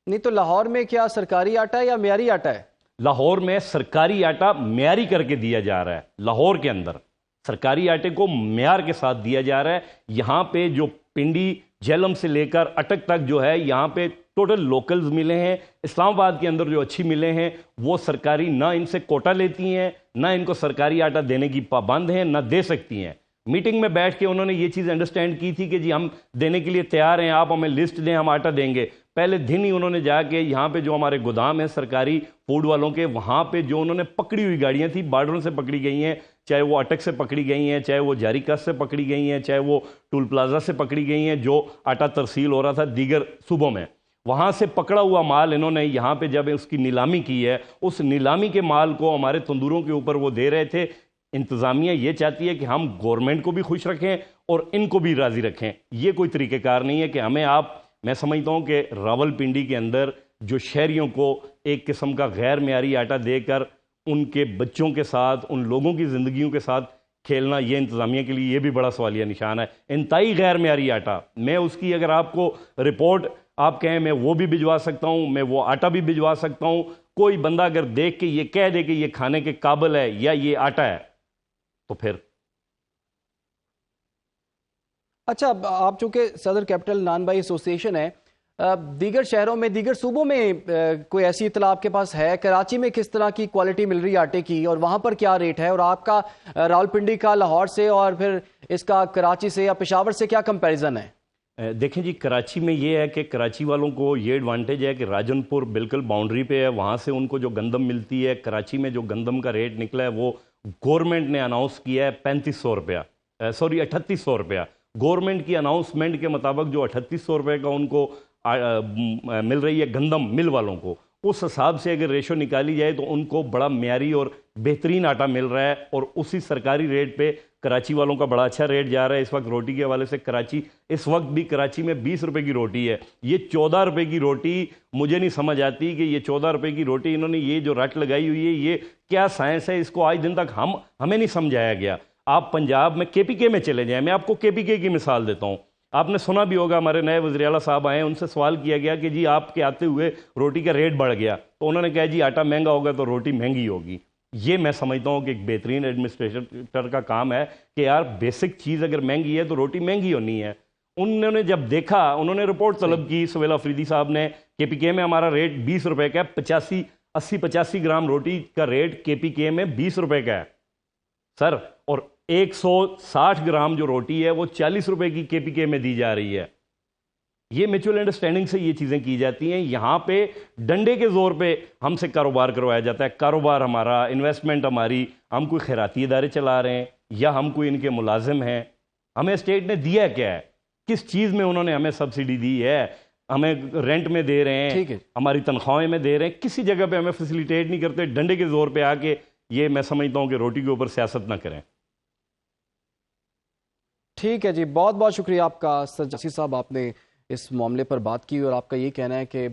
B: نہیں تو لاہور میں کیا سرکاری آٹا ہے یا معیاری آٹا ہے؟
E: لاہور میں سرکاری آٹا معیاری کر کے دیا جا رہا ہے. لاہور کے اندر سرکاری آٹے کو معیار کے ساتھ دیا جا رہا ہے. یہاں پہ جو پنڈی جہلم سے لے کر اٹک تک جو ہے یہاں پہ ٹوٹل لوکلز ملے ہیں. اسلام آباد کے اندر جو اچھی ملے ہیں وہ سرکاری نہ ان سے کوٹا لیتی ہیں، نہ ان کو سرکاری آٹا دینے کی پابند ہیں، نہ دے سکتی ہیں. میٹنگ میں بیٹھ کے انہوں نے یہ چیز انڈرسٹینڈ کی تھی کہ جی ہم دینے کے لیے تیار ہیں، آپ ہمیں لسٹ دیں، ہم آٹا دیں گے. پہلے دن ہی انہوں نے جا کے یہاں پہ جو ہمارے گودام ہیں سرکاری فوڈ والوں کے، وہاں پہ جو انہوں نے پکڑی ہوئی گاڑیاں تھیں بارڈروں سے پکڑی گئی ہیں، چاہے وہ اٹک سے پکڑی گئی ہیں، چاہے وہ جاری کس سے پکڑی گئی ہیں، چاہے وہ ٹول پلازا سے پکڑی گئی ہیں جو آٹا ترسیل ہو رہا تھا دیگر صوبوں میں، وہاں سے پکڑا ہوا مال انہوں نے یہاں پہ جب اس کی نیلامی کی ہے، اس نیلامی کے مال کو ہمارے تندوروں کے اوپر وہ دے رہے تھے. انتظامیہ یہ چاہتی ہے کہ ہم گورنمنٹ کو بھی خوش رکھیں اور ان کو بھی راضی رکھیں. یہ کوئی طریقہ کار نہیں ہے کہ ہمیں میں سمجھتا ہوں کہ راول پنڈی کے اندر جو شہریوں کو ایک قسم کا غیر معیاری آٹا دے کر ان کے بچوں کے ساتھ، ان لوگوں کی زندگیوں کے ساتھ کھیلنا، یہ انتظامیہ کے لیے یہ بھی بڑا سوالیہ نشان ہے. انتہائی غیر معیاری آٹا، میں اس کی اگر آپ کو رپورٹ آپ کہیں میں وہ بھی بھجوا سکتا ہوں، میں وہ آٹا بھی بھجوا سکتا ہوں. کوئی بندہ اگر دیکھ کے یہ کہہ دے کہ یہ کھانے کے قابل ہے یا یہ آٹا ہے تو پھر.
B: اچھا، آپ چونکہ صدر کیپٹل نان بائی ایسوسی ایشن ہے، دیگر شہروں میں، دیگر صوبوں میں کوئی ایسی اطلاع آپ کے پاس ہے؟ کراچی میں کس طرح کی کوالٹی مل رہی ہے آٹے کی اور وہاں پر کیا ریٹ ہے؟ اور آپ کا راولپنڈی کا لاہور سے اور پھر اس کا کراچی سے یا پشاور سے کیا کمپیریزن ہے؟
E: دیکھیں جی، کراچی میں یہ ہے کہ کراچی والوں کو یہ ایڈوانٹیج ہے کہ راجن پور بالکل باؤنڈری پہ ہے، وہاں سے ان کو جو گندم ملتی ہے. کراچی میں جو گندم کا ریٹ نکلا ہے وہ گورنمنٹ نے اناؤنس کیا ہے 3500 روپیہ، 3800 روپیہ. گورنمنٹ کی اناؤنسمنٹ کے مطابق جو 3800 روپے کا ان کو مل رہی ہے گندم مل والوں کو، اس حساب سے اگر ریشو نکالی جائے تو ان کو بڑا معیاری اور بہترین آٹا مل رہا ہے. اور اسی سرکاری ریٹ پہ کراچی والوں کا بڑا اچھا ریٹ جا رہا ہے اس وقت. روٹی کے حوالے سے کراچی اس وقت بھی کراچی میں 20 روپے کی روٹی ہے. یہ 14 روپے کی روٹی مجھے نہیں سمجھ آتی کہ یہ 14 روپے کی روٹی انہوں نے یہ جو رٹ لگائی ہوئی ہے یہ کیا سائنس ہے؟ اس کو آج دن تک ہمیں نہیں سمجھایا گیا. آپ پنجاب میں کے پی کے میں چلے جائیں، میں آپ کو کے پی کے کی مثال دیتا ہوں. آپ نے سنا بھی ہوگا ہمارے نئے وزیر اعلیٰ صاحب آئے ہیں، ان سے سوال کیا گیا کہ جی آپ کے آتے ہوئے روٹی کا ریٹ بڑھ گیا، تو انہوں نے کہا جی آٹا مہنگا ہوگا تو روٹی مہنگی ہوگی. یہ میں سمجھتا ہوں کہ ایک بہترین ایڈمنسٹریٹر کا کام ہے کہ یار بیسک چیز اگر مہنگی ہے تو روٹی مہنگی ہونی ہے. انہوں نے جب دیکھا، انہوں نے رپورٹ طلب کی، سہیل افریدی صاحب نے، کے پی کے میں ہمارا ریٹ 20 روپے کا ہے، 80-85 گرام روٹی کا ریٹ کے پی کے میں 20 روپے کا ہے سر، اور 160 گرام جو روٹی ہے وہ 40 روپے کی کے پی کے میں دی جا رہی ہے. یہ میچول انڈرسٹینڈنگ سے یہ چیزیں کی جاتی ہیں. یہاں پہ ڈنڈے کے زور پہ ہم سے کاروبار کروایا جاتا ہے. کاروبار ہمارا، انویسٹمنٹ ہماری، ہم کوئی خیراتی ادارے چلا رہے ہیں یا ہم کوئی ان کے ملازم ہیں؟ ہمیں اسٹیٹ نے دیا کیا ہے؟ کس چیز میں انہوں نے ہمیں سبسڈی دی ہے؟ ہمیں رینٹ میں دے رہے ہیں، ہماری تنخواہیں میں دے رہے ہیں، کسی جگہ پہ ہمیں فیسیلیٹیٹ نہیں کرتے. ڈنڈے کے زور پہ آ کے یہ میں سمجھتا ہوں کہ روٹی کے اوپر سیاست نہ کریں.
B: ٹھیک ہے جی، بہت بہت شکریہ آپ کا جاسی صاحب، آپ نے اس معاملے پر بات کی اور آپ کا یہ کہنا ہے کہ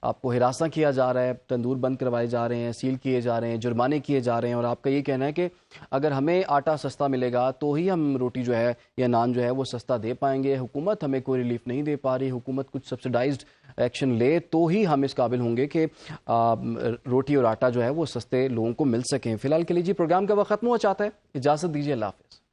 B: آپ کو ہراساں کیا جا رہا ہے، تندور بند کروائے جا رہے ہیں، سیل کیے جا رہے ہیں، جرمانے کیے جا رہے ہیں، اور آپ کا یہ کہنا ہے کہ اگر ہمیں آٹا سستا ملے گا تو ہی ہم روٹی جو ہے یا نان جو ہے وہ سستا دے پائیں گے. حکومت ہمیں کوئی ریلیف نہیں دے پا رہی، حکومت کچھ سبسڈائزڈ ایکشن لے تو ہی ہم اس قابل ہوں گے کہ روٹی اور آٹا جو ہے وہ سستے لوگوں کو مل سکیں. فی الحال کے لیے جی پروگرام کا وقت ختم ہوا چاہتا ہے، اجازت دیجیے، اللہ حافظ.